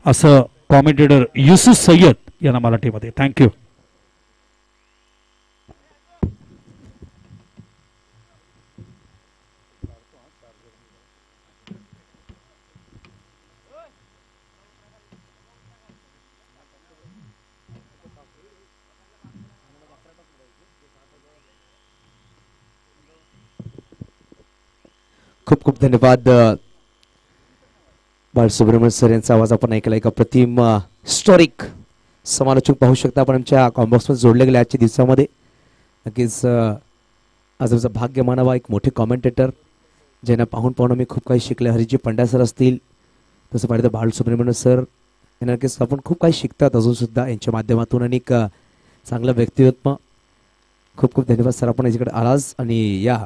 असं कॉमेंटेटर युसुफ सय्यद यांना मराठीमध्ये थँक्यू. खूप खूप धन्यवाद बालसुब्रमण्य सर यांचा आवाज आपण ऐकला. एक अप्रतिम हिस्टॉरिक समालोचक पाहू शकता आपण आमच्या कॉम्बॉक्समध्ये जोडले गेले आजच्या दिवसामध्ये. नक्कीच आज आमचं भाग्य मानावा एक मोठे कॉमेंटेटर ज्यांना पाहून मी खूप काही शिकले. हरिजी पंड्या सर असतील, तसं पाहिलं तर बालसुब्रमण्य सर यांना नक्कीच आपण खूप काही शिकतात अजूनसुद्धा यांच्या माध्यमातून. आणि एक चांगलं व्यक्तिमत्व. खूप खूप धन्यवाद सर, आपण याच्याकडे आलाच आणि या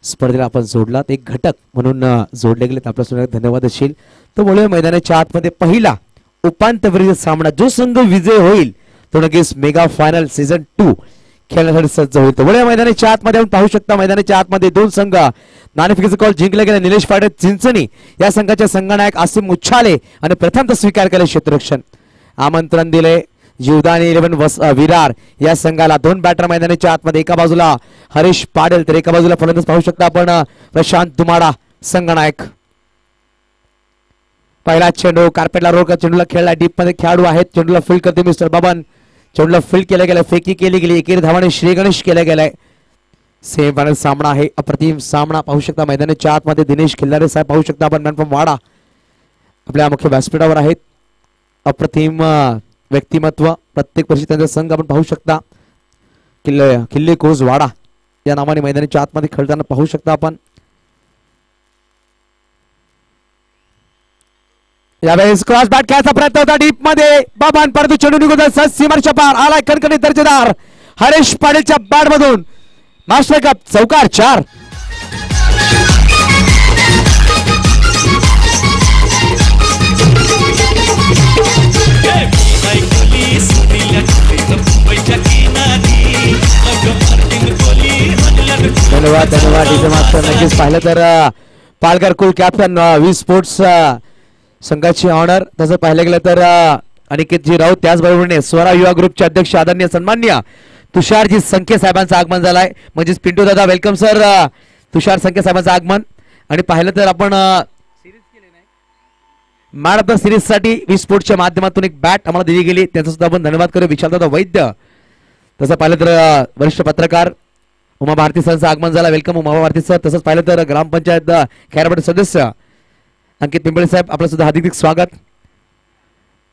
स्पर्धेला आपण जोडलात, एक घटक म्हणून जोडले गेलेत. आपल्यासुद्धा धन्यवाद असेल. तर बोलूया मैदानाच्या आतमध्ये पहिला उपांत्यपूर्व सामना. जो संघ विजय होईल तो नक्कीच मेगा फायनल सीझन 2 खेळण्यासाठी सज्ज होईल. तर बोलूया मैदानाच्या आतमध्ये आपण पाहू शकता मैदानाच्या आतमध्ये दोन संघ नाणेफेकीचा कॉल जिंकले गेले. निलेश पाटील चिंचणी या संघाच्या संघनायक आसिम उच्छाले आणि प्रथमतः स्वीकार केले क्षेत्ररक्षण. आमंत्रण दिले जीवदानी 11 विरार या संघाला. दोन बॅटर मैदानाच्या आतमध्ये, एका बाजूला हरीश पाटील तर एका बाजूला फलंदाज पाहू शकता आपण प्रशांत दुमाडा संघनायक. पहिला चेंडू कार्पेटला रोड कर, चेंडूला खेळला डीप मध्ये खेळाडू आहेत. चेंडूला फील्ड करते मिस्टर बबन. चेंडूला फील्ड केलं गेलं, फेकी केली गेली, एकेरी धावाने श्री गणेश केलं गेलंय. सेमीफायनल सामना आहे, अप्रतिम सामना पाहू शकता मैदानाच्या आतमध्ये. दिनेश खिल्लारे साहेब पाहू शकता आपण मॅन फ्रॉम वाडा आपल्या मुख्य व्यासपीठावर आहेत. अप्रतिम व्यक्तिमत्व. प्रत्येक वर्षी त्यांचा संघ आपण पाहू शकता किल्ले कोस वाडा या नावाने मैदानाच्या आतमध्ये खेळताना पाहू शकता आपण. यावेळेस क्रॉस बॅट खेळायचा प्रयत्न होता डीप मध्ये. बाबान परंतु चेंडू निघून सीमारेषा पार आलाय कणकणीत दर्जेदार हरीश पाटीलच्या बॅट मधून मास्टर कप चौकार 4. धन्यवाद धन्यवाद डीजे मास्टर. नक्कीच पाहिलं तर पालघर कुल कॅप्टन वी स्पोर्ट्स संघाची ऑनर. तसं पाहिलं गेलं तर अनिकेतजी राऊत, त्याचबरोबर स्वरा युवा ग्रुपचे अध्यक्ष आदरणीय सन्माननीय तुषारजी संखे साहेबांचं आगमन झालंय. म्हणजेच पिंटू दादा वेलकम सर. तुषार संखे साहेबांचं आगमन. आणि पाहिलं तर आपण मॅन ऑफ द सिरीज साठी वी स्पोर्ट्सच्या माध्यमातून एक बॅट आम्हाला दिली गेली, त्यांचा सुद्धा आपण धन्यवाद करू. विशालदादा वैद्य. तसं पाहिलं तर वरिष्ठ पत्रकार उमा भारती सरांचं आगमन झालं. Welcome Uma Bharti sir. तसंच पाहिलं तर ग्रामपंचायत खैराबाद सदस्य अंकित पिंपळे साहेब, आपलं सुद्धा हार्दिक स्वागत.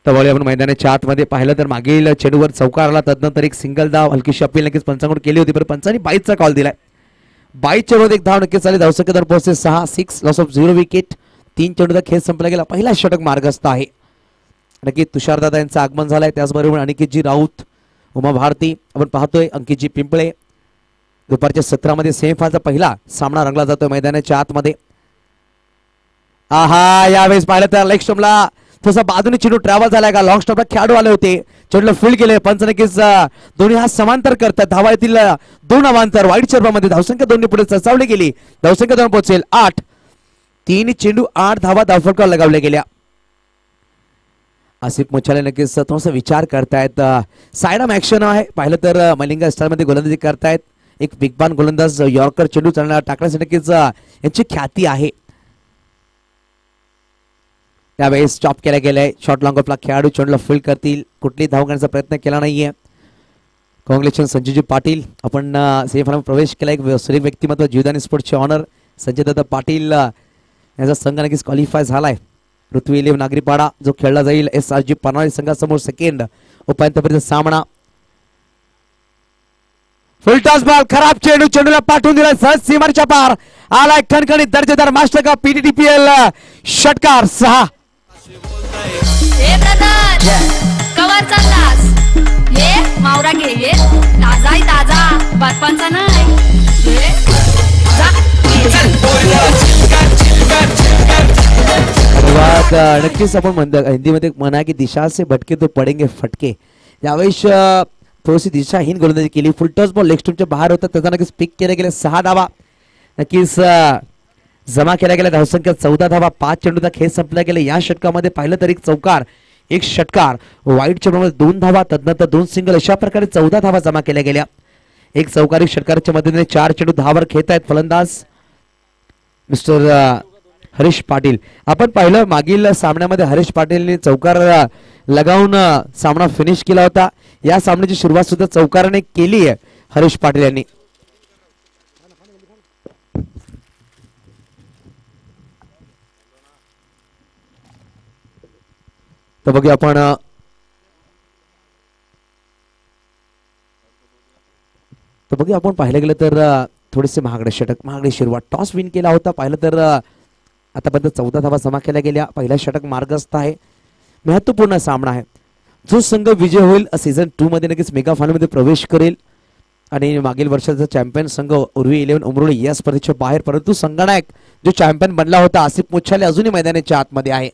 तर बोलूया आपण मैदानाच्या आतमध्ये. पाहिलं तर मागील चेंडूवर चौकार आला, तदनंतर एक सिंगल धाव हलकीशी अपील नक्कीच पंचांकडून केली होती, पण पंचांनी 22चा कॉल दिलाय. 22च्या विरोधात एक धाव नक्कीच आली. धावसंख्या दर पोहोचते 6 लॉस ऑफ 0 विकेट. 3 चेंडूचा खेळ संपला गेला. पहिला षटक मार्गस्थ आहे. नक्की तुषारदादा यांचं आगमन झालंय. त्याचबरोबर अनिकेतजी राऊत, उमा भारती आपण पाहतोय, अंकितजी पिंपळे. दुपारच्या सत्रामध्ये सेमीफायनलचा पहिला सामना रंगला जातोय मैदानाच्या आतमध्ये. आहा, यावेळेस पाहिलं तर लेग स्टंपला थोडासा बाजूने चेंडू ट्रॅव्हल झालाय का. लॉंग स्टंपला खेळाडू आले होते, चेंडूला फील्ड केले. पंच नक्कीच दोन्ही हात समांतर करतात. धावा येतील 2 अवांतर. वाईट चेंडूमध्ये धावसंख्या 2 पुढे सरसावली गेली. धावसंख्या 2 पोहोचेल 8. 3 चेंडू 8 धावा धावफलकावर लगावल्या गेल्या. आसिफ मुच्छाले नक्कीच थोडासा विचार करतायत. साइड ऑफ ऍक्शन आहे. पाहिलं तर मलिंगा स्टारमध्ये गोलंदाजी करतायत. एक बिगबान गोलंदाज यॉर्कर चेंडू टाकण्यासाठी नक्कीच यांची ख्याती आहे. त्यावेळेस स्टॉप केला गेलाय. शॉर्ट लॉंग ऑफला खेळाडू चेंडूला फील्ड करतील. कुठलीही धाव करण्याचा प्रयत्न केला नाहीये. कॉंग्रॅच्युलेशन संजयजी पाटील, आपण सेमीफायनल प्रवेश केला. एक व्यक्तिमत्व जीवदानी स्पोर्ट्सचे ऑनर संजय दादा पाटील यांचा संघ नक्कीच क्वालिफाय झालाय. पृथ्वी 11 नागरीपाडा जो खेळला जाईल SRG पनवेल संघासमोर सेकंड उपांत्यपूर्व सामना. फुल टॉस बॉल, खराब चेंडू, चेंडूला पाठवून दिला सहज सीमारेषा पार आलाय ठणठणीत दर्जेदार मास्टर कप PTTPL षटकार 6. हे ब्रदर कवर चाललास, ये मावरा घे, ये ताजा ताजा बातपांचा नाही. नक्कीच आपण हिंदीमध्ये म्हणा की दिशा से भटके तो पडेंगे फटके. यावेळेस थोडीशी दिशाहीन गोलंदाजी केली. फुल टॉस बॉल लेग स्टंपच्या बाहेर होता, त्याचा नक्कीच पिक केले गेले. 6 धावा नक्कीच जमा केल्या गेल्या. धावसंख्या 14 धावा. 5 चेंडूचा खेळ संपला गेला. या षटकामध्ये पाहिलं तर एक चौकार, एक षटकार, वाईट चेंडूमध्ये 2 धावा, तदनंतर 2 सिंगल, अशा प्रकारे 14 धावा जमा केल्या गेल्या. एक चौकारी षटकाराच्या मदतीने 4 चेंडू 10 वर खेळत आहेत फलंदाज मिस्टर हरीश पाटील. आपण पाहिलं मागील सामन्यामध्ये हरीश पाटीलने चौकार लगावून सामना फिनिश केला होता. या सामन्याची सुरुवात सुद्धा चौकाराने केली आहे हरीश पाटील यांनी. तर बघूया आपण पाहिलं गेलं तर थोडेसे महागडे षटक, महागडी सुरुवात, टॉस विन केला होता. पाहिलं तर आतापर्यंत 14 धावा जमा केल्या गेल्या. पहिला षटक मार्गस्थ आहे. महत्वपूर्ण सामना आहे. जो संघ विजय होईल सीझन 2 मध्ये नक्कीच मेगा फायनल मध्ये प्रवेश करेल. आणि मागील वर्षाचा चॅम्पियन संघ उर्वी 11 उमरोळी या स्पर्धेच्या बाहेर, परंतु संगणक जो चॅम्पियन बनला होता आसिफ मुच्छाले अजूनही मैदानाच्या आतमध्ये आहे.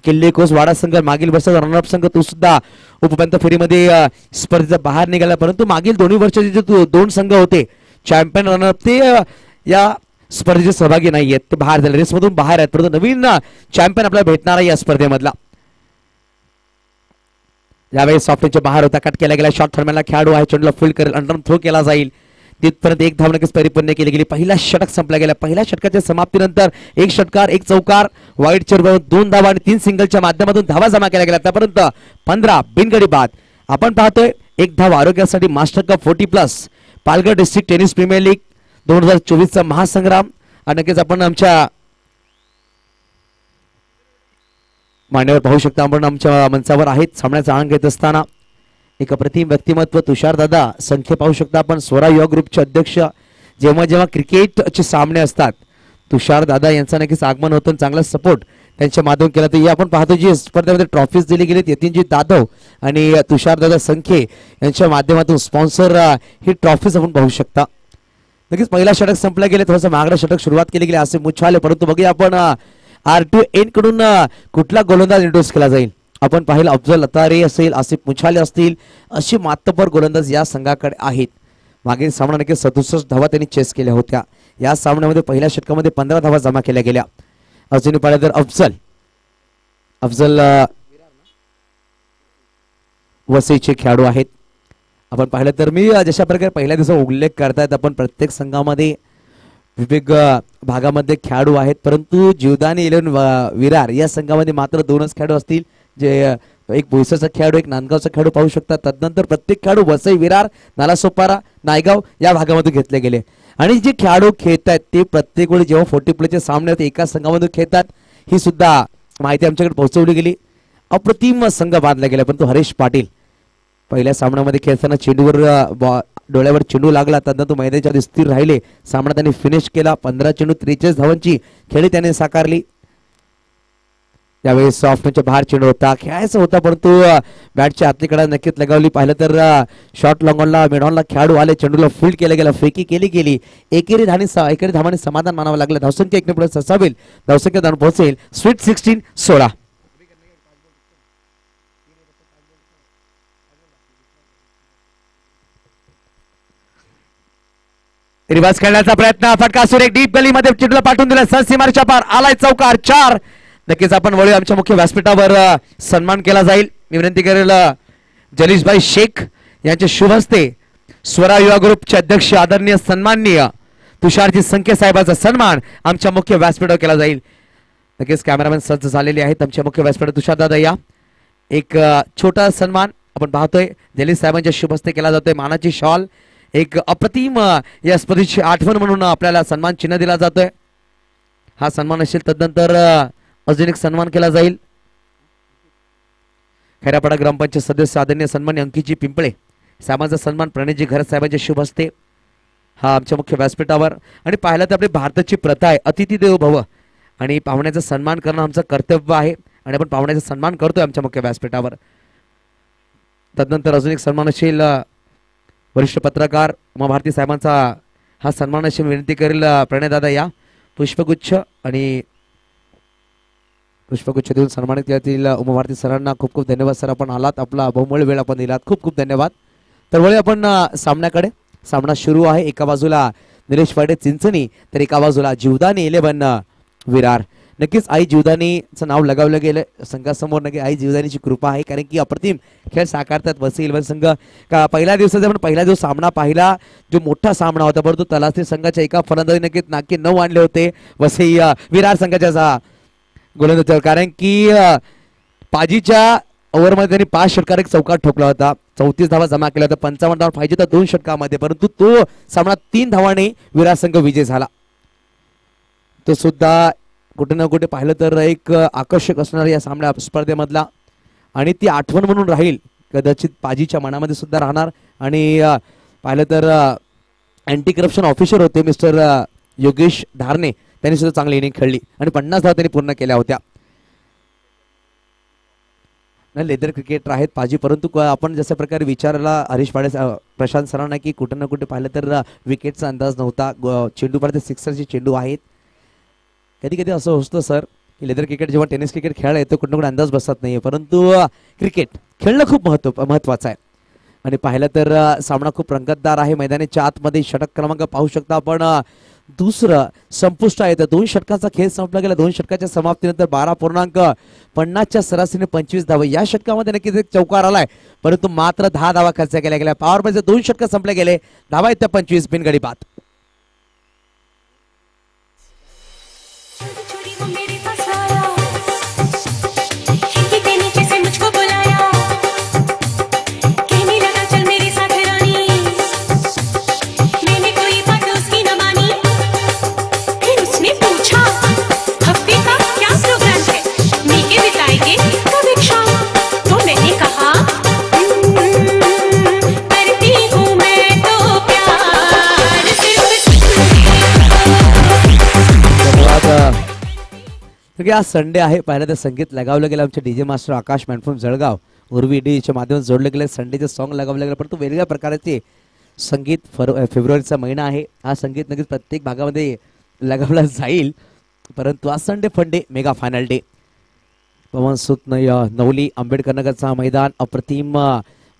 किल्ले कोस वाडा संघ मागील वर्षाचा रनरअप संघ तो सुद्धा उपउपांत्य फेरीमध्ये स्पर्धेच्या बाहेर निघाला. परंतु मागील दोन्ही वर्षाचे जे 2 संघ होते चॅम्पियन रनरअप ते या स्पर्धेचे सहभागी नाही आहेत, ते बाहेर झाले, रेसमधून बाहेर आहेत. परंतु नवीन चॅम्पियन आपल्याला भेटणार आहे या स्पर्धेमधला. यावेळी सॉफ्टच्या बाहेर होता, कट केला गेला. शॉर्ट थर्मॅनला खेळाडू आहे, चेंडूला फील्ड करेल, अंडर थ्रो केला जाईल. तिथपर्यंत 1 धाव नक्कीच परिपूर्ण केली गेली. पहिला षटक संपला गेला. पहिल्या षटकाच्या समाप्तीनंतर 1 षटकार, 1 चौकार, वाईट चेंडूवर 2 धावा आणि 3 सिंगलच्या माध्यमातून धावा जमा केल्या गेल्या. त्यापर्यंत 15 बिनगडी बाद. आपण पाहतोय 1 धाव आरोग्यासाठी master cup 40+ Palghar district tennis premier league 2024चा महासंग्राम. आणि नक्कीच आपण आमच्या मान्यवर पाहू शकता, आपण आमच्या मंचावर आहेत. सामन्याचा आनंद घेत असताना एक अप्रतिम व्यक्तिमत्व तुषारदादा संख्ये पाहू शकता आपण, स्वरा युवा ग्रुपचे अध्यक्ष. जेव्हा क्रिकेटचे सामने असतात तुषारदादा यांचं नक्कीच आगमन होतं, चांगला सपोर्ट त्यांच्या माध्यमातून केला. तर हे आपण पाहतो जी स्पर्धेमध्ये ट्रॉफीज दिली गेली यतीनजी जाधव आणि तुषारदादा संख्ये यांच्या माध्यमातून स्पॉन्सर ही ट्रॉफीज आपण पाहू शकता. नक्कीच पहिला षटक संपला गेले, थोडंसं महागडं षटक सुरुवात केली गेली असे मुच्छाले. परंतु बघूया आपण R2N कडून कुठला गोलंदाज इंट्रोड्यूस केला जाईल. आपण पाहिलं अफजल अतारे असेल, आसिफ मुच्छाले असतील, असे मातब्बर गोलंदाज या संघाकडे आहेत. मागील सामना नक्कीच 67 धावा त्यांनी चेस केल्या होत्या. या सामन्यामध्ये पहिल्या षटकामध्ये 15 धावा जमा केल्या गेल्या. अजूनही पाहिलं तर अफजल वसईचे खेळाडू आहेत. आपण पाहिलं तर मी जशा प्रकारे पहिल्या दिवसाचा उल्लेख करतायत, आपण प्रत्येक संघामध्ये विविध भागामध्ये खेळाडू आहेत. परंतु जीवदानी 11 विरार या संघामध्ये मात्र 2च खेळाडू असतील, जे एक बोईसरचा खेळाडू, एक नांदगावचा खेळाडू पाहू शकतात. तदनंतर प्रत्येक खेळाडू वसई, विरार, नालासोपारा, नायगाव या भागामध्ये घेतले गेले. आणि जे खेळाडू खेळत आहेत ते प्रत्येक वेळी जेव्हा 40+ सामने होते एका संघामध्ये खेळतात, ही सुद्धा माहिती आमच्याकडे पोहोचवली गेली. अप्रतिम संघ बांधला गेला. परंतु हरीश पाटील पहिल्या सामन्यामध्ये खेळताना चेंडूवर डोळ्यावर चेंडू लागला, तदनंतर मैदानाच्या आधी स्थिर राहिले. सामना त्यांनी फिनिश केला. 15 चेंडू 43 धावांची खेळी त्याने साकारली. त्यावेळी सॉफ्टच्या बाहेर चेंडू होता, खेळायचा होता, परंतु बॅटच्या आतलीकडे नक्कीच लगावली. पाहिलं तर शॉर्ट लॉंगॉनला मिडॉनला खेळाडू आले, चेंडूला फील्ड केला गेला, फेकी केली गेली. एकेरी धावाने समाधान मानावं लागलं. धावसंख्या 1 ने पुढे ससावेल, धावसंख्या धावून पोहोचेल स्वीट 16. रिवर्स खेळण्याचा प्रयत्न, फटका सुरेख डीप गलीमध्ये चेंडूला पाठवून दिला, सीमारेषा पार आलाय, चौकार 4. नक्कीच आपण वळूया आमच्या मुख्य व्यासपीठावर, सन्मान केला जाईल. मी विनंती करेल जलीशभाई शेख यांच्या शुभ हस्ते स्वरा युवा ग्रुपचे अध्यक्ष आदरणीय सन्माननीय तुषारजी संख्ये साहेबांचा सन्मान आमच्या मुख्य व्यासपीठावर केला जाईल. नक्कीच कॅमेरामॅन सज्ज झालेले आहेत आमच्या मुख्य व्यासपीठावर. तुषारदादा या. एक छोटा सन्मान आपण पाहतोय जलीश साहेबांच्या शुभ हस्ते केला जातोय. मानाची शॉल, एक अप्रतिम या स्पर्धेची आठवण म्हणून आपल्याला सन्मान चिन्ह दिला जातोय. हा सन्मान असेल तदनंतर अजून एक सन्मान केला जाईल. खैरापाडा ग्रामपंचायत सदस्य आदरणीय सन्मान्य अंकितजी पिंपळे साहेबांचा सन्मान प्रणयजी घरत साहेबांच्या शुभ हस्ते हा आमच्या मुख्य व्यासपीठावर. आणि पाहिलं तर आपली भारताची प्रथा आहे अतिथी देवो भव, आणि पाहुण्याचा सन्मान करणं आमचं कर्तव्य आहे आणि आपण पाहुण्याचा सन्मान करतोय आमच्या मुख्य व्यासपीठावर. तदनंतर अजून एक सन्मान असेल वरिष्ठ पत्रकार उमा भारती साहेबांचा हा सन्मान अशी विनंती करेल. प्रणयदादा या. पुष्पगुच्छ आणि पुष्पगुच्छ देऊन सन्मानित करतील उमा भारती सरांना. खूप खूप धन्यवाद सर, आपण आलात, आपला बहुमूल्य वेळ आपण दिलात, खूप खूप धन्यवाद. तर वळूया आपण सामन्याकडे. सामना सुरू आहे. एका बाजूला निलेश वाडे चिंचणी तर एका बाजूला जीवदानी 11 विरार. नक्कीच आई जीवदानीचं नाव लगावलं गेलं संघासमोर. नक्की आई जीवदानीची कृपा आहे, कारण की अप्रतिम खेळ साकारतात वसई इलेव्हन संघ. का पहिल्या दिवसाचा आपण पहिला जो सामना पाहिला, जो मोठा सामना होता, परंतु तलासरी संघाच्या एका फलंदाजी नक्कीच नाकी 9 आणले होते वसई विरार संघाच्या गोलंदाजावर, कारण की पाजीच्या ओव्हरमध्ये त्यांनी 5 षटकार एक चौकार ठोकला होता, 34 धावा जमा केल्या होत्या, 55 धावा पाहिजे तर 2 षटकामध्ये, परंतु तो सामना 3 धावाने विरार संघ विजय झाला. तो सुद्धा कुठे ना कुठे पाहिलं तर एक आकर्षक असणार या सामन्या स्पर्धेमधला, आणि ती आठवण म्हणून राहील कदाचित पाजीच्या मनामध्ये सुद्धा राहणार. आणि पाहिलं तर अँटी करप्शन ऑफिसर होते मिस्टर योगेश धारणे, त्यांनी सुद्धा चांगली इनिंग खेळली आणि 50 धावा त्यांनी पूर्ण केल्या होत्या. लेदर क्रिकेटर आहेत पाजी, परंतु आपण जशा प्रकारे विचारला हरीश पाडे प्रशांत सरांना की कुठं ना कुठे पाहिलं तर विकेटचा अंदाज नव्हता, चेंडू पाडते सिक्सरचे चेंडू आहेत. कधी कधी असं होतं सर की लेदर क्रिकेट जेव्हा टेनिस क्रिकेट खेळायला येतो कुठं ना कुठे अंदाज बसत नाही, परंतु क्रिकेट खेळणं खूप महत्त्वाचं आहे. आणि पाहिलं तर सामना खूप रंगतदार आहे. मैदानाच्या आतमध्ये षटक क्रमांक पाहू शकता आपण, दुसरं संपुष्ट आहे. तर 2 षटकाचा खेळ संपला गेला. 2 षटकाच्या समाप्तीनंतर 12.50च्या सरासरीने 25 धावा. या षटकामध्ये नक्कीच एक चौकार आलाय, परंतु मात्र 10 धावा खर्च केल्या गेल्या. पॉवर प्लेचे 2 षटक संपले गेले, धावा आहेत त्या 25, बिनगडी बाद. आज संडे आहे. पाहिलं तर संगीत लगावलं गेलं आमच्या डीजे मास्टर आकाश मॅनफ्रॉम जळगाव उर्वी डीच्या माध्यमातून जोडले गेले. संडेचे सॉन्ग लगावलं गेलं, परंतु वेगवेगळ्या प्रकारचे संगीत. फेब्रुवारीचा महिना आहे, हा संगीत नक्कीच प्रत्येक भागामध्ये लगावला जाईल. परंतु आज संडे फंडे मेगा फायनल डे. पवन सुत नवली आंबेडकर नगरचा मैदान अप्रतिम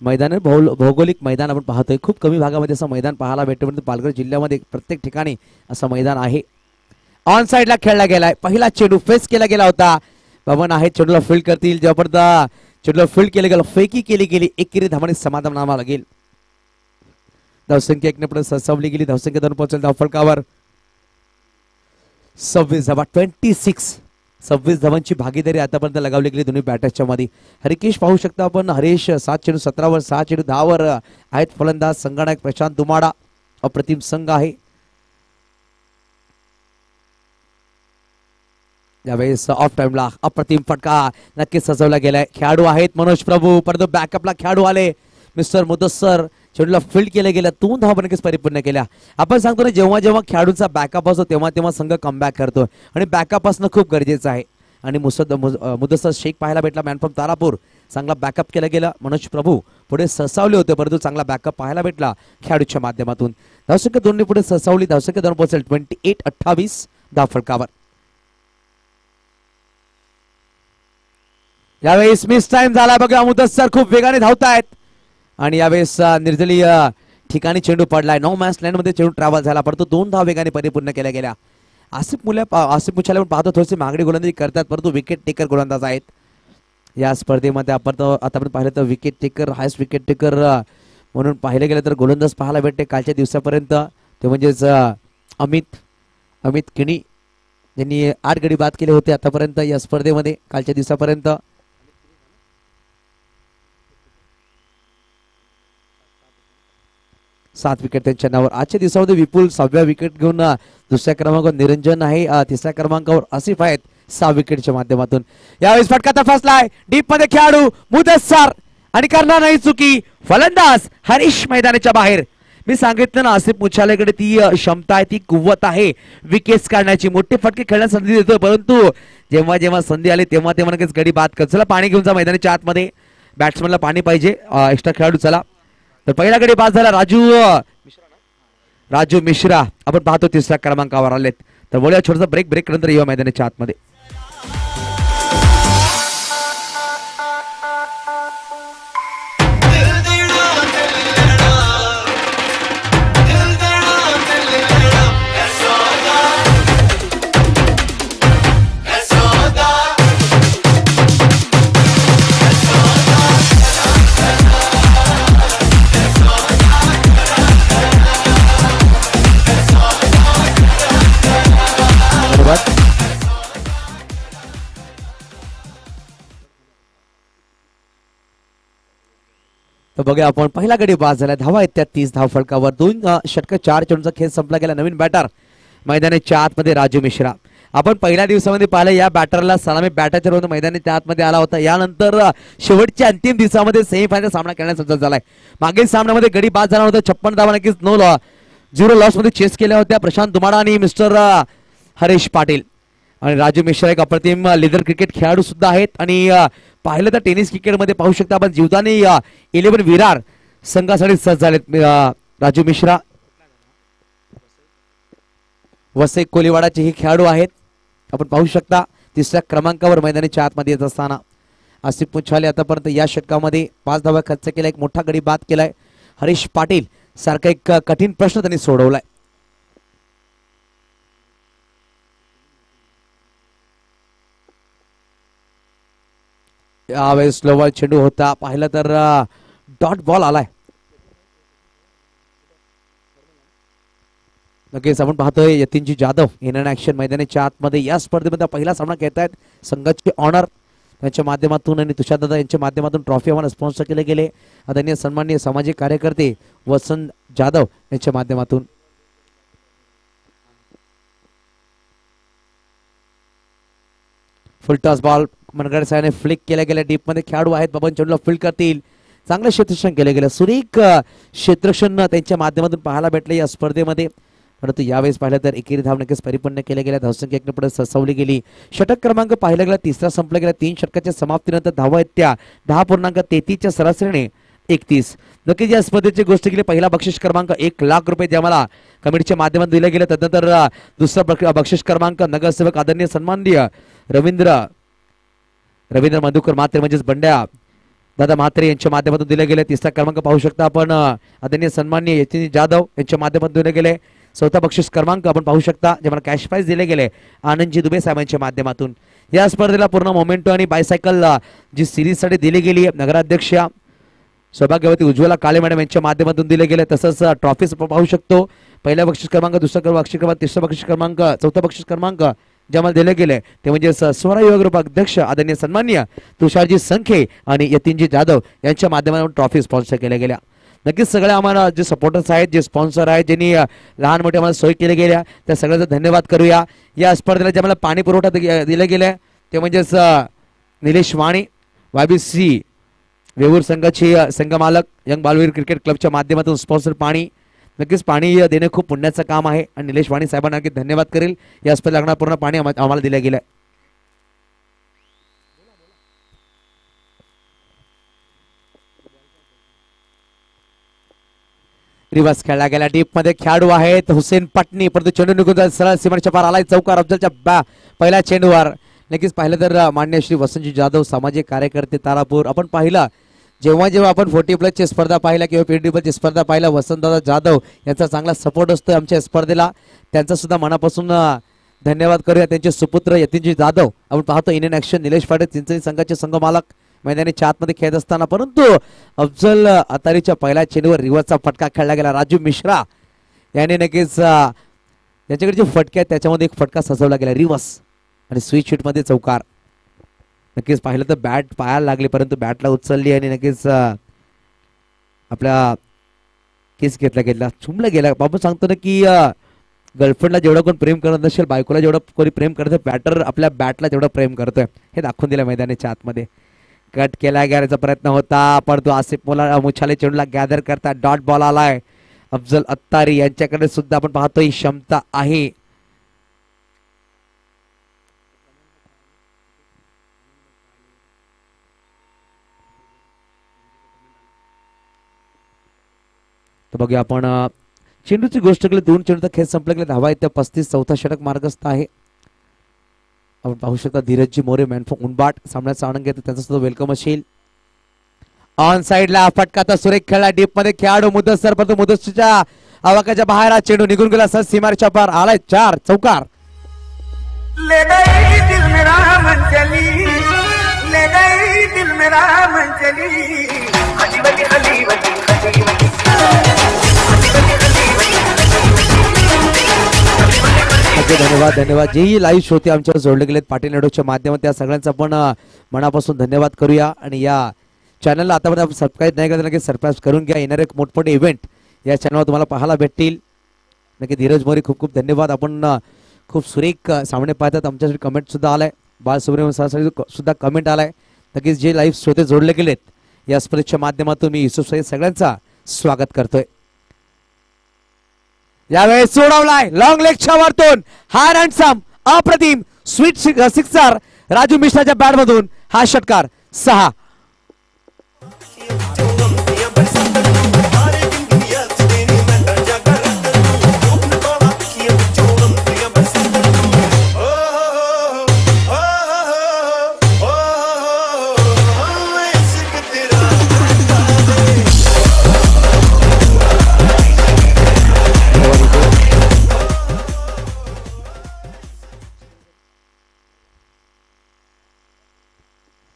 मैदान, भौगोलिक मैदान आपण पाहतोय. खूप कमी भागामध्ये असं मैदान पाहायला भेटतं, परंतु पालघर जिल्ह्यामध्ये प्रत्येक ठिकाणी असं मैदान आहे. ऑन साइडला खेळला गेलाय. पहिला चेंडू फेस केला गेला होता. पवन आहे, चेंडूला फील्ड करतील. जबरदस्त चेंडूला फील्ड केलं गेलं, फेकी केली गेली. एकेरी धावाने समाधान नामा लागेल. धावसंख्या 1 ने पुढे सरसावली गेली. धावसंख्या 2 पोहोचेल धावफलकावर. 26 धावा, 26 धावांची भागीदारी आतापर्यंत लगावली गेली दोन्ही बॅटर्सच्या मध्ये. हरिकेश पाहू शकता आपण, हरीश 7 चेंडू 17 वर, 6 चेंडू 10 वर आहेत फलंदाज. संघनायक प्रशांत दुमाडा, अप्रतिम संघ आहे. यावेळेस ऑफ टाइमला अप्रतिम फटका नक्कीच सजवला गेलाय. खेळाडू आहेत मनोज प्रभू, परंतु बॅकअपला खेळाडू आले मिस्टर मुदस्सर. चेंडूला फील्ड केले गेल्या, 2 धावा नक्कीच परिपूर्ण केल्या. आपण सांगतो ना, जेव्हा जेव्हा खेळाडूंचा बॅकअप असतो तेव्हा तेव्हा संघ कमबॅक करतो, आणि बॅकअप असणं खूप गरजेचं आहे. आणि मुदस्सर शेख पाहायला भेटला मॅन फ्रॉम तारापूर. चांगला बॅकअप केला गेला. मनोज प्रभू पुढे सरसावले होते, परंतु चांगला बॅकअप पाहायला भेटला खेळाडूच्या माध्यमातून. धावसंख्या 2 पुढे सरसावली. धावसंख्या 2 पोहोचेल 28-28 धावफलकावर. यावेळेस मिस टाइम झाला बघा. मुदस्सर खूप वेगाने धावतायत, आणि यावेळेस निर्जली ठिकाणी चेंडू पडलाय. 9 मॅच लाईन मध्ये चेंडू ट्रॅव्हल झाला, परंतु 2 धावा वेगाने परिपूर्ण केल्या गेल्या. आसिफ मुछाले पण पाहतो थोडीशी मागणी गोलंदाजी करतात, परंतु विकेट टेकर गोलंदाज आहेत या स्पर्धेमध्ये. आपण आतापर्यंत पाहिलं तर wicket taker, highest wicket taker म्हणून पाहिलं गेलं तर गोलंदाज पाहायला भेटते कालच्या दिवसापर्यंत. ते म्हणजेच अमित किणी यांनी 8 गडी बाद केले होते आतापर्यंत या स्पर्धेमध्ये कालच्या दिवसापर्यंत. 7 विकेट त्यांच्या नावावर. आजच्या दिवसामध्ये विपुल 6व्या विकेट घेऊन दुसऱ्या क्रमांकावर निरंजन आहे, 3ऱ्या क्रमांकावर आसिफ आहेत 6 विकेटच्या माध्यमातून. यावेळेस फटका तपासलाय डीप मध्ये खेळाडू मुदस्सर, आणि करणार नाही चुकी फलंदाज हरीश मैदानाच्या बाहेर. मी सांगितलं ना, आसिफ मुछालेकडे ती क्षमता आहे, ती कुवत आहे विकेट्स काढण्याची. मोठे फटके खेळण्याची संधी देतोय, परंतु जेव्हा जेव्हा संधी आली तेव्हा तेव्हा नक्कीच गडी बाद कर. चला पाणी घेऊन जा मैदानाच्या आतमध्ये. बॅट्समनला पाणी पाहिजे, एक्स्ट्रा खेळाडू. चला, तर पहिला गडी बाद झाला राजू मिश्रा. आपण पाहतो 3ऱ्या क्रमांकावर आलेत. तर बोलूया छोटासा ब्रेक नंतर येऊया मैदानाच्या आतमध्ये. तर बघा आपण पहिला गडी बाद झाला. धावा आहेत त्या 30 धाव फलकावर. 2 षटक 4 चेंडूचा खेळ संपला गेला. नवीन बॅटर मैदानाच्या आतमध्ये राजू मिश्रा. आपण पहिल्या दिवसामध्ये पाहिलं या बॅटरला सलामी बॅटरच्या रोज मैदानाच्या आतमध्ये आला होता. यानंतर शेवटच्या अंतिम दिवसामध्ये सेमीफायनल सामना खेळण्यास सज्ज झालाय. मागील सामन्यामध्ये गडी बाद झाला होता. 56 धावा नक्कीच 0 लॉस मध्ये चेस केल्या होत्या प्रशांत दुमाडा आणि मिस्टर हरीश पाटील. आणि राजू मिश्रा एक अप्रतिम लिडर क्रिकेट खेळाडू सुद्धा आहेत. आणि पाहिलं तर टेनिस क्रिकेटमध्ये पाहू शकता आपण जीवदानी 11 विरार संघासाठी सज्ज झालेत. राजू मिश्रा वसई कोलीवाडाचे हे खेळाडू आहेत. आपण पाहू शकता 3ऱ्या क्रमांकावर मैदानाच्या आतमध्ये येत असताना आसिफ पुंछाले आतापर्यंत या षटकामध्ये 5 धावा खर्च केला. एक मोठा गडी बाद केलाय. हरीश पाटील सारखा एक कठीण प्रश्न त्यांनी सोडवलाय. यावेळेस स्लो बॉल चेंडू होता. पाहिलं तर डॉट बॉल आलाय. नक्कीच आपण पाहतोय यतीनजी जाधव इन ऍक्शन मैदानाच्या आतमध्ये या स्पर्धेमध्ये पहिला सामना खेळतायत. संघाचे ऑनर यांच्या माध्यमातून आणि तुषारदादा यांच्या माध्यमातून ट्रॉफी आम्हाला स्पॉन्सर केले गेले. आदरणीय सन्माननीय सामाजिक कार्यकर्ते वसंत जाधव यांच्या माध्यमातून. फुल टॉस बॉल मनगड साहेबांनी फ्लिक केल्या गेल्या. डीप मध्ये खेळाडू आहेत. बबन चेंडूला फील्ड करतील. चांगलं क्षेत्ररक्षण केलं गेलं. सुरेख क्षेत्ररक्षण त्यांच्या माध्यमातून पाहायला भेटले या स्पर्धेमध्ये. परंतु यावेळेस पाहिलं तर एकेरी धाव नक्कीच परिपूर्ण केल्या गेल्या. धावसंख्या 1 पुढे ससवली गेली. षटक क्रमांक पाहिला गेला 3रा संपला गेला. 3 षटकाच्या समाप्तीनंतर धावा आहेत त्या 10.33च्या सरासरीने 31. नक्कीच या स्पर्धेची गोष्ट केली. पहिला बक्षीस क्रमांक 1 लाख रुपये जे आम्हाला कमिटीच्या माध्यमातून दिले गेले. त्यानंतर दुसरा बक्षीस क्रमांक नगरसेवक आदरणीय सन्माननीय रवींद्र मधुकर म्हात्रे म्हणजेच बंड्या दादा म्हात्रे यांच्या माध्यमातून दिले गेले. 3रा क्रमांक पाहू शकता आपण आदरणीय सन्माननीय यतीन जाधव यांच्या माध्यमातून दिले गेले. 4था बक्षीस क्रमांक आपण पाहू शकता जे मला कॅश प्राइज दिले गेले आनंदजी दुबे साहेबांच्या माध्यमातून. या स्पर्धेला पूर्ण मोमेंटो आणि बायसायकल जी सिरीजसाठी दिली गेली नगराध्यक्ष सौभाग्यवती उज्ज्वला काळे मॅडम यांच्या माध्यमातून दिले गेले. तसंच ट्रॉफीज पाहू शकतो. पहिला बक्षीस क्रमांक, दुसरा बक्षीस क्रमांक, 3रा बक्षीस क्रमांक, 4था बक्षीस क्रमांक जे आम्हाला दिले गेले ते म्हणजे स्वरा युवा ग्रुप अध्यक्ष आदरणीय सन्माननीय तुषारजी संखे आणि यतीनजी जाधव यांच्या माध्यमातून ट्रॉफी स्पॉन्सर केल्या गेल्या. नक्कीच सगळ्या आम्हाला जे सपोर्टर्स आहेत, जे स्पॉन्सर आहेत, ज्यांनी लहान मोठे आम्हाला सोय केल्या गेल्या त्या सगळ्यांचा धन्यवाद करूया. या स्पर्धेला जे आम्हाला पाणी पुरवठा दिले गेले ते म्हणजेच निलेश वाणी YBC वेवूर संघाचे संघमालक यंग बालवीर क्रिकेट क्लबच्या माध्यमातून स्पॉन्सर पाणी. नक्कीच पाणी देणे खूप पुण्याचं काम आहे आणि निलेश वाणी साहेबांना नक्की धन्यवाद करेल. या स्पर्धेला लागणार पूर्ण पाणी आम्हाला दिलं गेलं. रिवर्स खेळला गेला. डीप मध्ये खेळाडू आहेत हुसेन पटनी. परंतु चेंडू निघून सरळ सीमारेषेच्या पार आलाय. चौकार अफजलच्या पहिल्या चेंडूवर. नक्कीच पाहिलं तर मान्य श्री वसंतजी जाधव सामाजिक कार्यकर्ते तारापूर. आपण पाहिलं जेव्हा आपण 40+ ची स्पर्धा पाहिला किंवा PDP ची स्पर्धा पाहिला वसंतदादा जाधव यांचा चांगला सपोर्ट असतो आमच्या स्पर्धेला. त्यांचा सुद्धा मनापासून धन्यवाद करूया. त्यांचे सुपुत्र यतीनजी जाधव आपण पाहतो इन ऍक्शन निलेश पाटील चिंचणी संघाचे संघमालक मैदानाच्या आतमध्ये खेळत असताना. परंतु अफजल अतारीच्या पहिल्या चेंडूवर रिव्हर्सचा फटका खेळला गेला. राजू मिश्रा याने नक्कीच त्यांच्याकडे जे फटके आहेत त्याच्यामध्ये एक फटका सजवला गेला रिव्हर्स आणि स्विच हिट मध्ये चौकार. नक्कीच पाहिलं तर बॅट पायाला लागली परंतु बॅटला उचलली आणि नक्कीच आपल्या केस घेतला चुंबला गेला. बाबू सांगतो ना की गर्लफ्रेंडला जेवढं कोण प्रेम करत नसेल बायकोला जेवढं कोणी प्रेम करतं बॅटर आपल्या बॅटला जेवढं प्रेम करतोय हे दाखवून दिलं मैदानाच्या आतमध्ये. कट केला गेल्याचा प्रयत्न होता परंतु आसिफ मुछाले चेंडूला गॅदर करता डॉट बॉल आलाय. अफजल अत्तारी यांच्याकडे सुद्धा आपण पाहतोय क्षमता आहे. तर बघूया आपण चेंडूची गोष्ट केली. 2 चेंडूचा खेळ संपला गेला. धावा येत्या 35. 4था षटक मार्गस्थ आहे. आपण पाहू शकता धीरजजी मोरे मॅनफो उनबाट सामन्याचा आनंद घेतो. त्यांचा सुद्धा वेलकम असेल. ऑन साइडला फटका तर सुरेख खेळला. डीप मध्ये खेळाडू मुदस्सर परंतु मुदस्सरच्या आवाकाच्या बाहेर चेंडू निघून गेला. सर सीमारेषेच्या पार आलाय 4 चौकार. ले गई दिल मेरा मन चली, ले गई दिल मेरा मन चली. हली बली हली बली हली बली. धन्यवाद. जेही लाईव्ह श्रोते आमच्यावर जोडले गेलेत पाटील नेडोच्या माध्यमातून त्या सगळ्यांचा आपण मनापासून धन्यवाद करूया. आणि या चॅनलला आतापर्यंत आपण सबस्क्राईब नाही केलं, नक्की सबस्क्राईब करून घ्या. येणारे मोठमोठे इव्हेंट या चॅनलवर तुम्हाला पाहायला भेटतील. नक्की धीरज मोरे खूप खूप धन्यवाद. आपण खूप सुरेख सामने पाहतात. आमच्यासाठी कमेंट सुद्धा आलाय. बालसुब्रमण्यम सरांसाठी सुद्धा कमेंट आलाय. नक्कीच जे लाईव्ह श्रोते जोडले गेलेत या स्पर्धेच्या माध्यमातून मी युसुफ सय्यद सगळ्यांचा स्वागत करतोय. यावेळेस सोडवलाय लॉंग लेगच्या वरतून हार्ड अँड सम अप्रतिम स्वीट सिक्सर राजू मिश्राच्या बॅट मधून हा षटकार 6.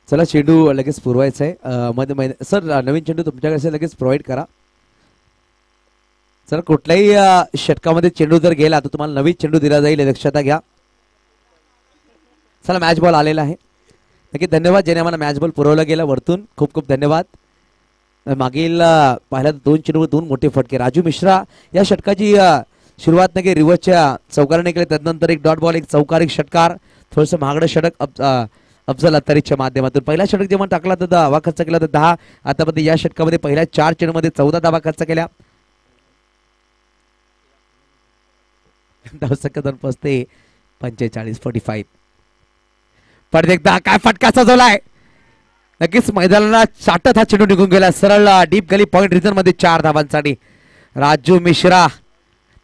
चला चेंडू लगेच पुरवायचा आहे. मध्ये सर नवीन चेंडू तुमच्याकडे असेल लगेच प्रोव्हाइड करा. सर कुठल्याही षटकामध्ये चेंडू जर गेला तर तुम्हाला नवीन चेंडू दिला जाईल, लक्षात घ्या. चला मॅच बॉल आलेला आहे. नक्की धन्यवाद ज्याने आम्हाला मॅच बॉल पुरवला गेला वरतून, खूप खूप धन्यवाद. मागील पाहिला 2 चेंडू 2 मोठे फटके. राजू मिश्रा या षटकाची सुरुवात नक्की रिव्हर्सच्या चौकाराने केली, त्यानंतर एक डॉट बॉल, एक चौकार, एक षटकार, थोडंसं महागडं षटक अफजल अत्तारीच्या माध्यमातून. पहिला षटक जेव्हा टाकला तर धावा खर्च केला तर 10. आतापर्यंत या षटकामध्ये पहिल्या 4 चेंडूमध्ये 14 धावा खर्च केल्या. धावसंख्या 2 पोचते 45-45. परत एकदा काय फटका सजवलाय. नक्कीच मैदानाला चाटत हा चेंडू निघून गेला. सरळ डीप गली पॉइंट रिजन मध्ये 4 धावांसाठी राजू मिश्रा.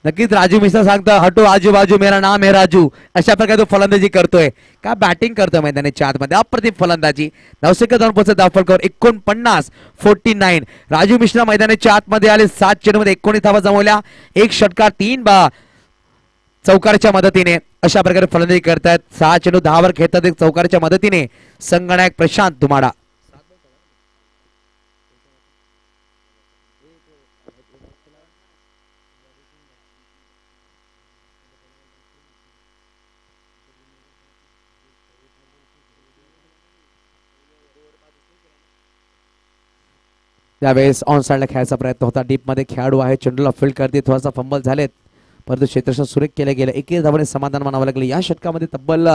नक्कीच राजू मिश्रा सांगतो हटो आजूबाजू मेरा नाम है राजू, अशा प्रकारे तो फलंदाजी करतोय. का बॅटिंग करतोय मैदानाच्या आतमध्ये, अप्रतिम फलंदाजी. धावसंख्या 2 पोहोचत धावफलकावर 49-49. राजू मिश्रा मैदानाच्या आतमध्ये आले. 7 चेंडूमध्ये 19 धावा जमवल्या, 1 षटकार, 3 चौकारच्या मदतीने अशा प्रकारे फलंदाजी करतायत. 6 चेंडू 10 वर खेळतात. 1 चौकारच्या मदतीने संगनायक प्रशांत धुमाडा. त्यावेळेस ऑन साइडला खेळायचा प्रयत्न होता. डीप मध्ये खेळाडू आहे, चेंडूला फील्ड करते. थोडासा फंबल झालेत, परंतु क्षेत्ररक्षण सुरेख केले गेले. 21 धावाने समाधान मानावं लागले. या षटकामध्ये तब्बल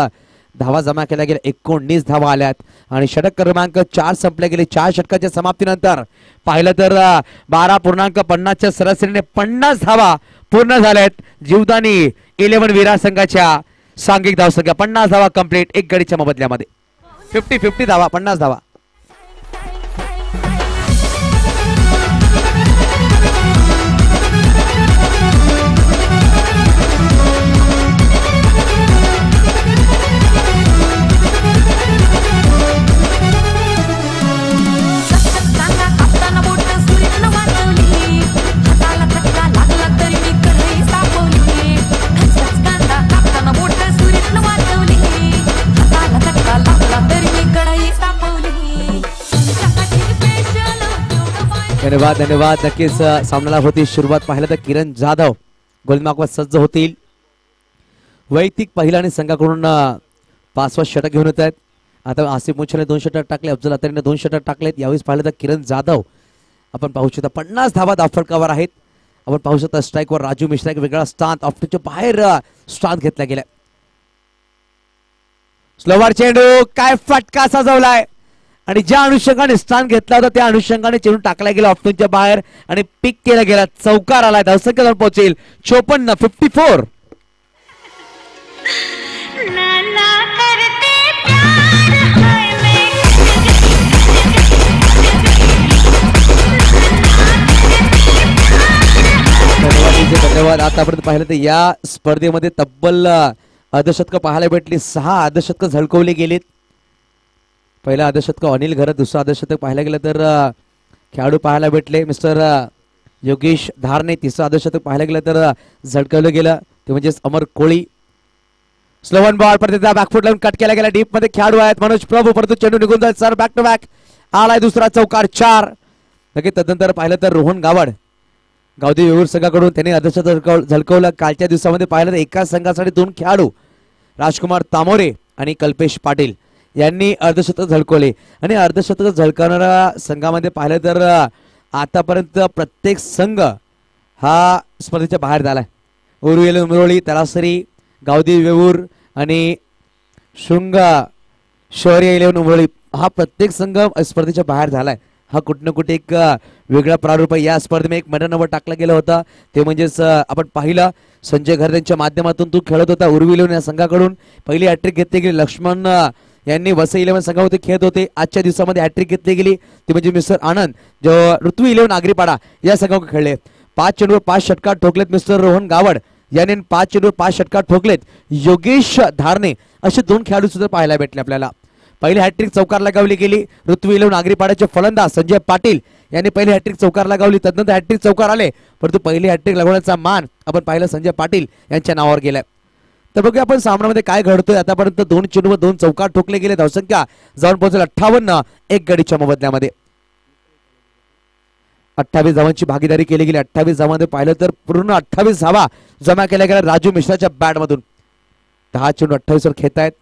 धावा जमा केल्या गेल्या. 19 धावा आल्यात आणि षटक क्रमांक 4 संपले गेले. 4 षटकाच्या समाप्तीनंतर पाहिलं तर 12.50च्या सरासरीने 50 धावा पूर्ण झाल्यात. जीवदानी 11 विरार संघाच्या सांघिक धावसंख्या 50 धावा कंप्लीट. 1 गडीच्या मोबदल्यामध्ये 50-50 धावा, 50 धावा. धन्यवाद धन्यवाद. नक्कीच सामन्याला होती सुरुवात. पाहिलं तर किरण जाधव गोलंदाज सज्ज होतील. वैयक्तिक पहिला आणि संघाकडून 5वा षटक घेऊन येत आहेत. आता आसिफ मुछाने 2 षटक टाकले, अफजल अत्तारीने 2 षटक टाकलेत. यावेळेस पाहिलं तर किरण जाधव आपण पाहू शकता 50 धावा धावफलकावर आहेत. आपण पाहू शकता स्ट्राईकवर राजू मिश्रा एक वेगळा स्थान ऑफच्या बाहेर स्थान घेतला गेला. स्लोवर चेंडू, काय फटका सजवलाय आणि ज्या अनुषंगाने स्थान घेतला होता त्या अनुषंगाने चेंडू टाकला गेला ऑफच्या बाहेर आणि पिक केला गेला. चौकार आलाय. धावसंख्या जाऊन पोहोचेल 54-54. धन्यवाद. आतापर्यंत पाहिलं तर या स्पर्धेमध्ये तब्बल अर्धशतक पाहायला भेटली. 6 अर्धशतक झळकवले गेलेत. पहिला अर्धशतक अनिल घरत, दुसरा अर्धशतक पाहायला गेलं तर खेळाडू पाहायला भेटले मिस्टर योगेश धारणे. तिसरं अर्धशतक पाहायला गेलं तर झळकवलं गेलं ते म्हणजे अमर कोळी. स्लोवन बॉल परत बॅकफुट लावून कट केला गेला. डीप मध्ये खेळाडू आहेत मनोज प्रभू, परंतु चेंडू निघून जाईल. सर बॅक टू बॅक आलाय दुसरा चौकार 4. नक्की तदनंतर पाहिलं तर रोहन गावड गावदेवी वेऊर संघाकडून त्यांनी अर्धशतक झळकवलं. कालच्या दिवसामध्ये पाहिलं तर एकाच संघासाठी 2 खेळाडू राजकुमार तामोरे आणि कल्पेश पाटील यांनी अर्धशतक झळकवले आणि अर्धशतक झळकवणाऱ्या संघामध्ये पाहिलं तर आतापर्यंत प्रत्येक संघ हा स्पर्धेच्या बाहेर झालाय. उरुवेल उमरोळी, तलासरी, गावदेवी वेऊर आणि शृंग शौर्य 11 उमरोळी हा प्रत्येक संघ स्पर्धेच्या बाहेर झालाय. हा कुठं ना कुठे एक वेगळा प्रारूप आहे. या स्पर्धेमध्ये एक मॅडनवर टाकला गेला होता ते म्हणजेच आपण पाहिलं संजय घरत्यांच्या माध्यमातून तू खेळत होता. उर्वी 11 या संघाकडून पहिली हॅट्रिक घेतली गेली. लक्ष्मण यांनी वसई 11 संघामध्ये खेळत होते. आजच्या दिवसामध्ये हॅट्रिक घेतली गेली ती म्हणजे मिस्टर आनंद जो ऋतू 11 आगरीपाडा या संघाकडून खेळले. 5 चेंडूवर 5 षटकार ठोकलेत मिस्टर रोहन गावड यांनी 5 चेंडूवर 5 षटकार ठोकलेत. योगेश धारणे असे 2 खेळाडू सुद्धा पाहायला भेटले आपल्याला. पहिली हॅट्रिक चौकार लगावली गेली. ऋतू 11 आगरीपाड्याचे फलंदाज संजय पाटील यांनी पहिली हॅट्रिक चौकार लगावली. तदनंतर हॅट्रिक चौकार आले परंतु पहिली हॅट्रिक लगवण्याचा मान आपण पाहिलं संजय पाटील यांच्या नावावर गेलाय. तर बघूया आपण सामन्यामध्ये काय घडतोय. आतापर्यंत 2 चेंडूवर 2 चौकार ठोकले गेले. धावसंख्या जाऊन पोहोचेल 58 एक गडीच्या मोबदल्यामध्ये. 28 धावांची भागीदारी केली गेली. 28 धावांमध्ये पाहिलं तर पूर्ण 28 धावा जमा केल्या गेल्या राजू मिश्राच्या बॅट मधून. 10 चेंडू 28 वर खेळतायत.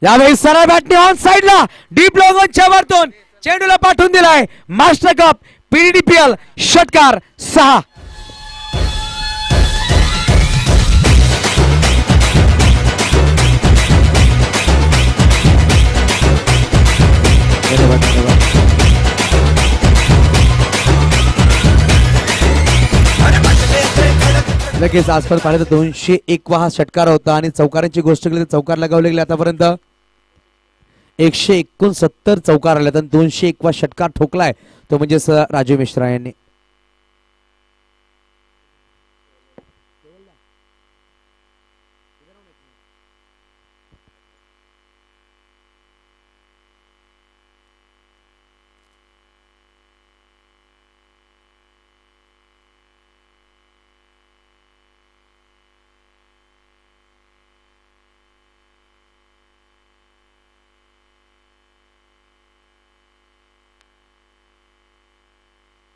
यावेळी सरळ बॅटने ऑन साइडला डीप लॉंगच्या वरतून चेंडूला पाठवून दिलाय. मास्टर कप पीडीपीएल षटकार 6. लगेच आसपास पाहिलं तर 201 हा षटकार होता आणि चौकारांची गोष्ट केली तर चौकार लगावले गेले. आतापर्यंत 169 चौकार आले तर 201 षटकार ठोकलाय तो म्हणजे राजू मिश्रा यांनी.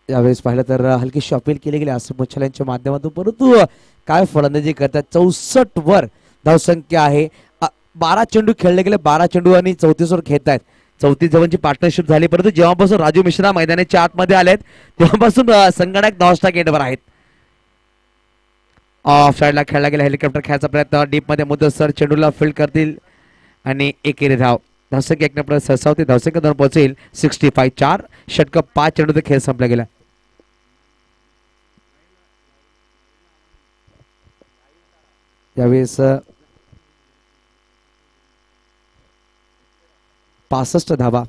यावेळेस पाहिलं तर हलकीशी अपील केली गेली आसिफ मुच्छाल्यांच्या माध्यमातून परंतु काय फलंदाजी करतात. 64 वर धावसंख्या आहे. 12 चेंडू खेळले गेले. 12 चेंडू आणि 34 वर खेळतायत. 34 जवांची पार्टनरशिप झाली परंतु जेव्हापासून राजू मिश्रा मैदानाच्या आतमध्ये आलेत तेव्हापासून संगणक नॉस्टा गेटवर आहेत. ऑफ साइडला खेळला गेला. हेलिकॉप्टर खेळायचा प्रयत्न डीप मध्ये मुदस्सर चेंडूला फील्ड करतील आणि एकेरी धाव. धावसंख्या 1 नंबर सरसावते. धावसंख्या 2 पोहोचेल 65. 4 षटक 5 चेंडू खेळ संपला गेला. यावेळेस 65 धावा.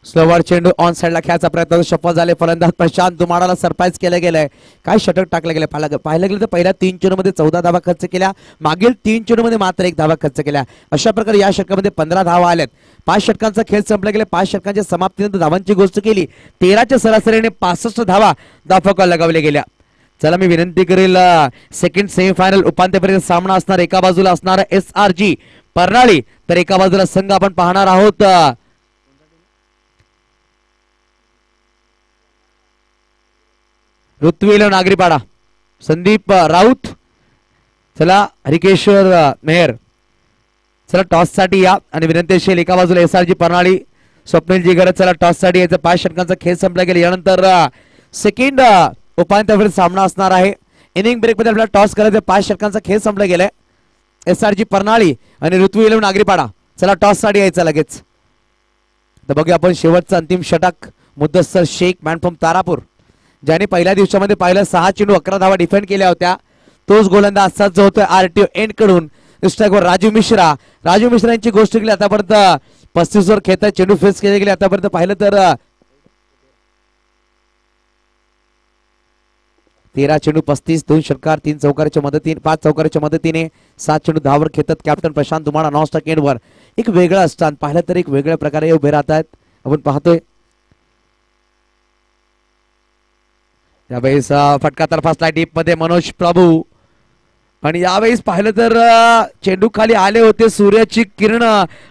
स्लोवर चेंडू ऑन साइडला खेळायचा प्रयत्न सफल झाले. फलंदाज प्रशांत दुमाडाला सरप्राईज केलं गेलंय. काय षटक टाकलं गेलं पाहायला गेलं तर पहिल्या 3 चेंडूमध्ये 14 धावा खर्च केल्या. मागील 3 चेंडूमध्ये मात्र 1 धावा खर्च केल्या. अशा प्रकारे या षटकामध्ये 15 धावा आल्यात. 5 षटकांचा खेळ संपला गेला. 5 षटकांच्या समाप्तीनंतर धावांची गोष्ट केली 13च्या सरासरीने 65 धावा धावफलकावर लगावल्या गेल्या. चला मी विनंती करेल सेकंड सेमीफायनल उपांत्यपर्यंत सामना असणार. एका बाजूला असणार SRG परनाळी तर एका बाजूला संघ आपण पाहणार आहोत ऋतू 11 आगरीपाडा. संदीप राऊत चला हरिकेश्वर मेहर चला टॉस साठी या आणि विनंती असेल एका बाजूला SRG परनाळी स्वप्नीलजी गरज चला टॉस साठी याचा 5 षटकांचा खेळ संपला गेला. यानंतर सेकंड उपांत्यपर्यंत सामना असणार आहे. इनिंग ब्रेक मध्ये आपल्याला टॉस करायचं. 5 षटकांचा खेळ संपला गेलाय. SRG परनाळी आणि ऋतू 11 आगरीपाडा चला टॉस साठी यायचं लगेच. तर बघूया आपण शेवटचं अंतिम षटक. मुद्दस्सर शेख मॅन फ्रॉम तारापूर ज्याने पहिल्या दिवसामध्ये पाहिलं 6 चेंडू 11 धावा डिफेंड केल्या होत्या. तोच गोलंदाज असाच जो होतोय RTO एंड कडून स्ट्राईकवर राजू मिश्रा. राजू मिश्रा यांची गोष्ट केली आतापर्यंत 35 वर खेळतात. चेंडू फेस केले गेले. आतापर्यंत पाहिलं तर 13 चेंडू 35 2 षटकार 3 चौकाराच्या मदतीने 5 चौकाराच्या मदतीने 7 चेंडू 10 वर खेळतात. कॅप्टन प्रशांत दुमाडा नॉस्टा केंडवर एक वेगळं स्थान पाहिलं तर एक वेगळ्या प्रकारे उभे राहतात. आपण पाहतोय यावेळेस फटका तर्फा डीप मध्ये मनोज प्रभू आणि यावेळेस पाहिलं तर चेंडू खाली आले होते. सूर्याची किरण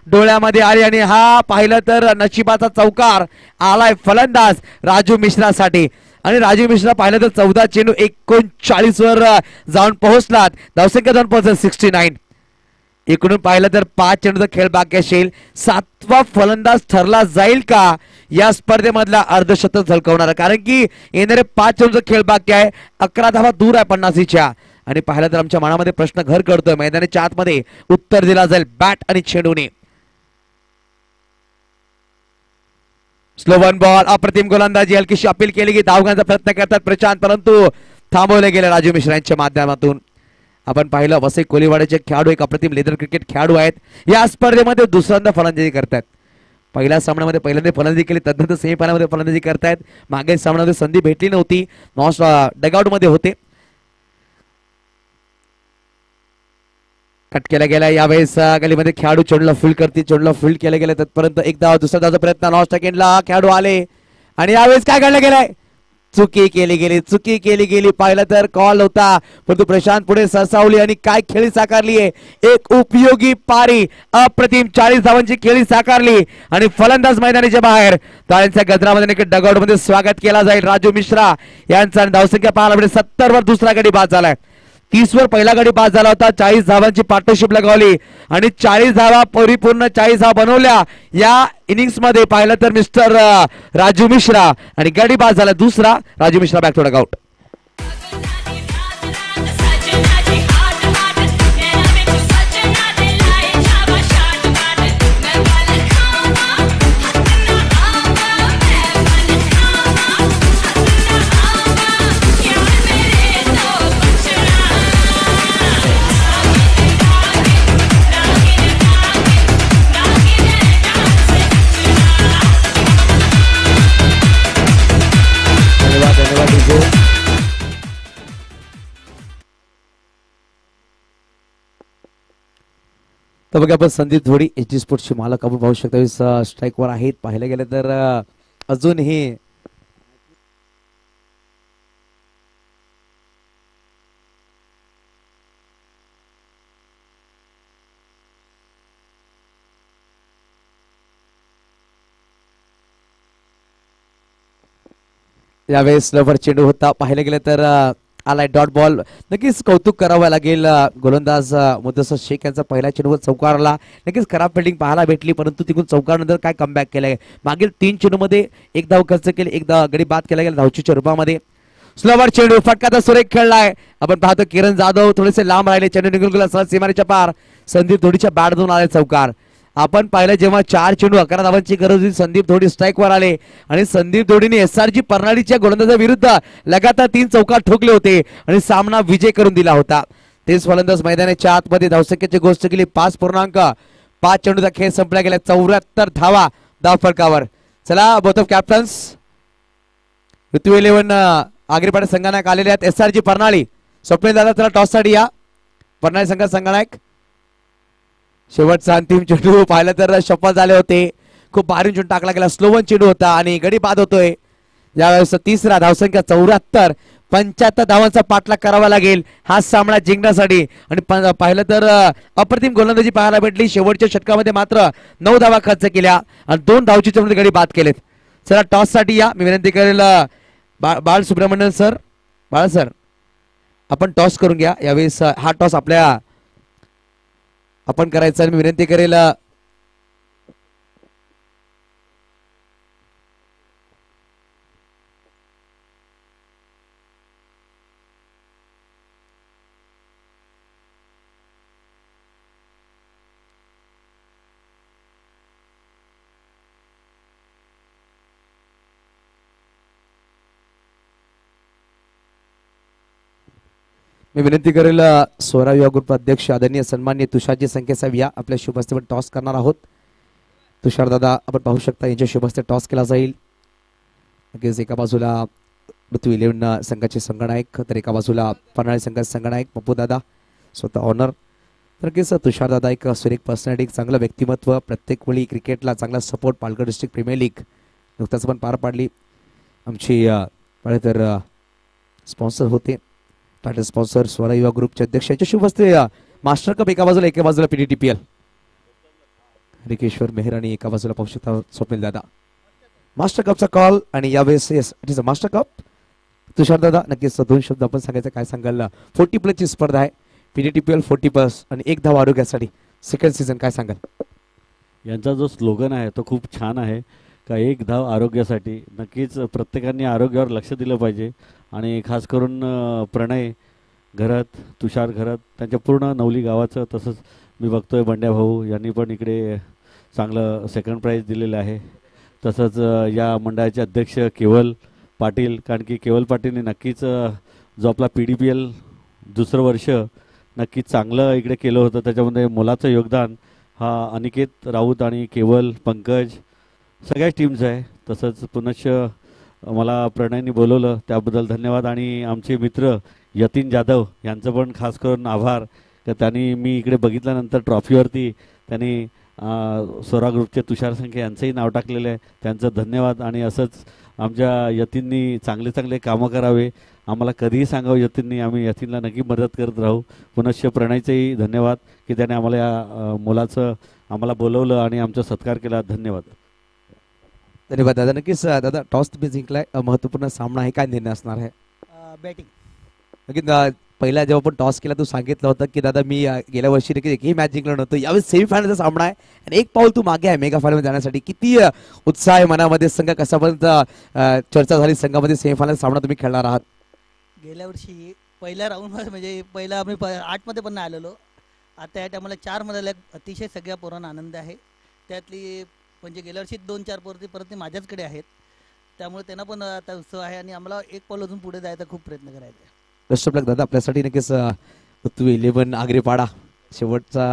डोळ्यामध्ये आली आणि हा पाहिलं तर नशिबाचा चौकार आलाय फलंदाज राजू मिश्रासाठी. आणि राजीव मिश्रा पाहिलं तर 14 चेंडू 39 वर जाऊन पोहोचलात. धावसंख्या जाऊन पोहोचला 69. इकडून पाहिलं तर 5 चेंडूचा खेळ बाकी असेल. 7वा फलंदाज ठरला जाईल का या स्पर्धेमधला अर्धशतक झळकवणारा, कारण की येणारे 5 चेंडूचा खेळ बाकी आहे. 11 धावा दूर आहे 50च्या. आणि पाहिलं तर आमच्या मनामध्ये प्रश्न घर करतोय, मैदानाच्या आतमध्ये उत्तर दिला जाईल बॅट आणि चेंडूने. स्लो वन बॉल, अप्रतिम गोलंदाजी, हलकीशी अपील केली की धावण्याचा प्रयत्न करतात प्रशांत, परंतु थांबवले गेले राजीव मिश्रा यांच्या माध्यमातून. आपण पाहिलं वसई कोलीवाड्याचे खेळाडू एक अप्रतिम लेदर क्रिकेट खेळाडू आहेत. या स्पर्धेमध्ये दुसऱ्यांदा फलंदाजी करतात. पहिल्या सामन्यामध्ये पहिल्यांदा फलंदाजी केली, तदनंतर सेमीफायनलमध्ये फलंदाजी करतायत. मागील सामन्यामध्ये संधी भेटली नव्हती, डगआउट मध्ये होते. कट केला गेला यावेळेस गलीमध्ये खेळाडू चेंडूला फील्ड करतील. चेंडूला फील्ड केलं गेलं तत्पर्यंत एकदा दुसरा धावाचा प्रयत्न. नॉन सेकंडला खेळाडू आले आणि यावेळेस काय घडलं गेलंय, चुकी केली गेली. पाहिलं तर कॉल होता, परंतु प्रशांत पुढे सरसावली आणि काय खेळी साकारली आहे. एक उपयोगी पारी, अप्रतिम 40 धावांची खेळी साकारली आणि फलंदाज मैदानाच्या बाहेर. टाळ्यांच्या गजरामध्ये डगआउट मध्ये स्वागत केला जाईल राजू मिश्रा यांचा. धावसंख्या पाहायला मिळेल 70 वर दुसरा गडी बाद झालाय. 30 वर पहिला गडी बाद झाला होता. 40 धावांची पार्टनरशिप लगावली आणि 40 धावा परिपूर्ण 40 धावा बनवल्या या इनिंग्स मध्ये. पाहिलं तर मिस्टर राजू मिश्रा आणि गडी बाद झाला दुसरा. Raju Mishra back to dugout. तर बघा आपण संदीप धोडी एच स्पोर्ट्सचे मालक आपण पाहू शकता स्ट्राईक वर आहेत. पाहायला गेलं तर अजूनही यावेळेस लवर चेंडू होता. पाहायला गेलं तर आलाय डॉट बॉल. नक्कीच कौतुक करावं लागेल गोलंदाज मुदस्सर शेख यांचा. पहिला चेंडूवर चौकारला नक्कीच खराब फिल्डिंग पाहायला भेटली, परंतु तिकडून चौकारनंतर काय कमबॅक केलंय. मागील 3 चेंडूमध्ये एक धाव खर्च केली, एक गडी बाद केला गेला धावचीच्या रूपामध्ये. स्लोवर चेंडू फटका सुरेख खेळलाय. आपण पाहतो किरण जाधव थोडेसे लांब राहिले. चेंडू निघून गेला सहज सीमारेच्या पार. संदीप धोडीच्या बॅट धरून आले चौकार. आपण पाहिलं जेव्हा 4 चेंडू 11 धावांची गरज होती, संदीप धोडी स्ट्राईक वर आले आणि संदीप धोडीने SRG परनाळीच्या गोलंदाजा विरुद्ध लगातार 3 चौकार ठोकले होते आणि सामना विजय करून दिला होता. तेच फलंदाज मैदानाच्या आतमध्ये धावसंख्येची गोष्ट केली. 5 चेंडूचा खेळ संपला गेला. 74 धावा धाव फलकावर. चला बोथ ऑफ कॅप्टन्स ऋतू 11 आगरीपाडा संघानायक आलेले आहेत. SRG परनाळी स्वप्नील दादा चला टॉस साठी या. परनाळी संघात संघानायक. शेवटचा अंतिम चेंडू पाहिलं तर शफल झाले होते. खूप भारी चेंडू टाकला गेला. स्लोवन चेंडू होता आणि गडी बाद होतोय. यावेळेस तिसरा धावसंख्या 74. 75 धावांचा पाठलाग करावा लागेल हा सामना जिंकण्यासाठी. आणि पाहिलं तर अप्रतिम गोलंदाजी पाहायला भेटली. शेवटच्या षटकामध्ये मात्र 9 धावा खर्च केल्या आणि 2 धावची चेंडू गडी बाद केलेत. चला टॉस साठी या. मी विनंती करेल बाळ सुब्रमण्यन सर, बाळा सर आपण टॉस करून घ्या. यावेळेस हा टॉस आपण करायचं. मी विनंती करेल सोरा युवा ग्रुप अध्यक्ष आदरणीय सन्माननीय तुषारजी संख्या साहेब या आपल्या शुभ हस्ते टॉस करणार आहोत. तुषार दादा आपण पाहू शकता यांच्या शुभ हस्ते टॉस केला जाईल. नक्कीच एका बाजूला ऋतू 11 संघाचे संघनायक तर एका बाजूला परनाळी संघाचे संघनायक पप्पू दादा स्वतः ऑनर. तर नक्कीच तुषार दादा एक सुरेख पर्सनॅलिटी, चांगलं व्यक्तिमत्व, प्रत्येक वेळी क्रिकेटला चांगला support. Palghar district premier league नुकताच पण पार पाडली. आमची तर स्पॉन्सर होते टायटल स्पॉन्सर स्वरा युवा ग्रुपचे अध्यक्ष यांच्या शुभ हस्ते मास्टर कप एका बाजूला PDTPL हरिकेश्वर मेहर आणि एका बाजूला पाहू शकता स्वप्नील दादा. मास्टर कपचा कॉल आणि यावेळेस yes it is a master cup. तुषार दादा नक्कीच दोन शब्द आपण सांगायचं काय सांगाल 40+ ची स्पर्धा आहे PDTPL 40+ आणि एक धाव आरोग्यासाठी सेकंड सीझन काय सांगाल यांचा जो स्लोगन आहे तो खूप छान आहे का एक धाव आरोग्यासाठी. नक्कीच प्रत्येकाने आरोग्यावर लक्ष दिलं पाहिजे आणि खास करून प्रणय घरत तुषार घरत त्यांच्या पूर्ण नवली गावाचं तसंच मी बघतोय बंड्या भाऊ यांनी पण इकडे चांगलं सेकंड प्राईज दिलेलं आहे. तसंच या मंडळाचे अध्यक्ष केवल पाटील कारण की केवल पाटीलने नक्कीच जो आपला PDPL दुसरं वर्ष नक्कीच चांगलं इकडे केलं होतं त्याच्यामध्ये मोलाचं योगदान हा अनिकेत राऊत आणि केवल पंकज सगळ्याच टीमचं आहे. तसंच पुनश्च मला प्रणयनी बोलवलं त्याबद्दल धन्यवाद आणि आमचे मित्र यतीन जाधव यांचं पण खास करून आभार का त्यांनी मी इकडे बघितल्यानंतर ट्रॉफीवरती त्यांनी स्वरा ग्रुपचे तुषार संखे यांचंही नाव टाकलेलं आहे त्यांचं धन्यवाद. आणि असंच आमच्या यतीननी चांगले चांगले कामं करावे आम्हाला कधीही सांगावं यतीननी आम्ही यतीनला नक्की मदत करत राहू. पुनश्च प्रणयचंही धन्यवाद की त्याने आम्हाला या मुलाचं आम्हाला बोलवलं आणि आमचा सत्कार केला. धन्यवाद. धन्यवाद दादा. नक्कीच दादा टॉस तुम्ही जिंकलाय महत्त्वपूर्ण सामना आहे काय निर्णय असणार आहे बॅटिंग नक्की पहिला जेव्हा आपण टॉस केला तू सांगितलं होतं की दादा मी गेल्या वर्षी नक्की एकही मॅच जिंकलं नव्हतं यावेळी सेमीफायनलचा सामना आहे आणि एक पाऊल तू मागे आहे मेगा फायनलमध्ये जाण्यासाठी किती उत्साह आहे मनामध्ये संघ कसापर्यंत चर्चा झाली संघामध्ये सेमीफायनल सामना तुम्ही खेळणार आहात गेल्या वर्षी पहिल्या राऊंडमध्ये म्हणजे पहिला आम्ही 8मध्ये पण नाही आलेलो आता या टायमाला 4मध्ये अतिशय सगळ्या पोरांना आनंद आहे त्यातली म्हणजे गेल्या वर्षी 2-4 पोरं परत ते माझ्याचकडे आहेत त्यामुळे त्यांना पण आता उत्सव आहे आणि आम्हाला एक पाऊल अजून पुढे जायचा खूप प्रयत्न करायचा आहे. बेस्ट ऑफ लक दादा आपल्यासाठी नक्कीच तू 11 आगरीपाडा शेवटचा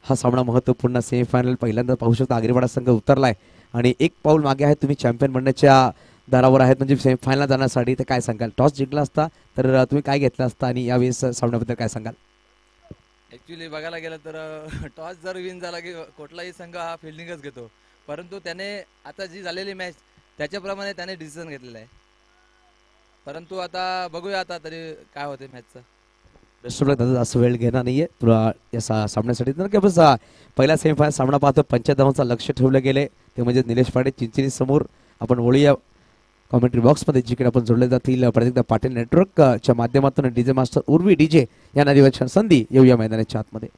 हा सामना महत्त्वपूर्ण सेमीफायनल पहिल्यांदा पाहू शकता आगरीपाडा संघ उतरलाय आणि एक पाऊल मागे आहे तुम्ही चॅम्पियन बनण्याच्या दारावर आहेत म्हणजे सेमीफायनल जाण्यासाठी तर काय सांगाल टॉस जिंकला असता तर तुम्ही काय घेतला असता आणि यावेळेस सामन्याबद्दल काय सांगाल ॲक्च्युली बघायला गेलं तर टॉस जर विन झाला की कुठलाही संघ हा फिल्डिंगच घेतो परंतु त्याने आता जी झालेली मॅच त्याच्याप्रमाणे त्याने डिसिजन घेतलेला आहे परंतु आता बघूया आता तरी काय होते मॅचचं. बेस्ट ऑफ लक दादा जास्त वेळ घेणार नाहीये तुला या सामन्यासाठी तर बस पहिला सेमीफायनल सामना पाहतो 55 धावांचा लक्ष ठेवलं गेले ते म्हणजे निलेश पाटील चिंचिनी समोर आपण वळूया कॉमेंट्री बॉक्समध्ये जिकडे आपण जोडले जातील प्रदीप पाटील नेटवर्कच्या माध्यमातून डीजे मास्टर उर्वी डीजे या नावाची संधी येऊया मैदानाच्या आतमध्ये.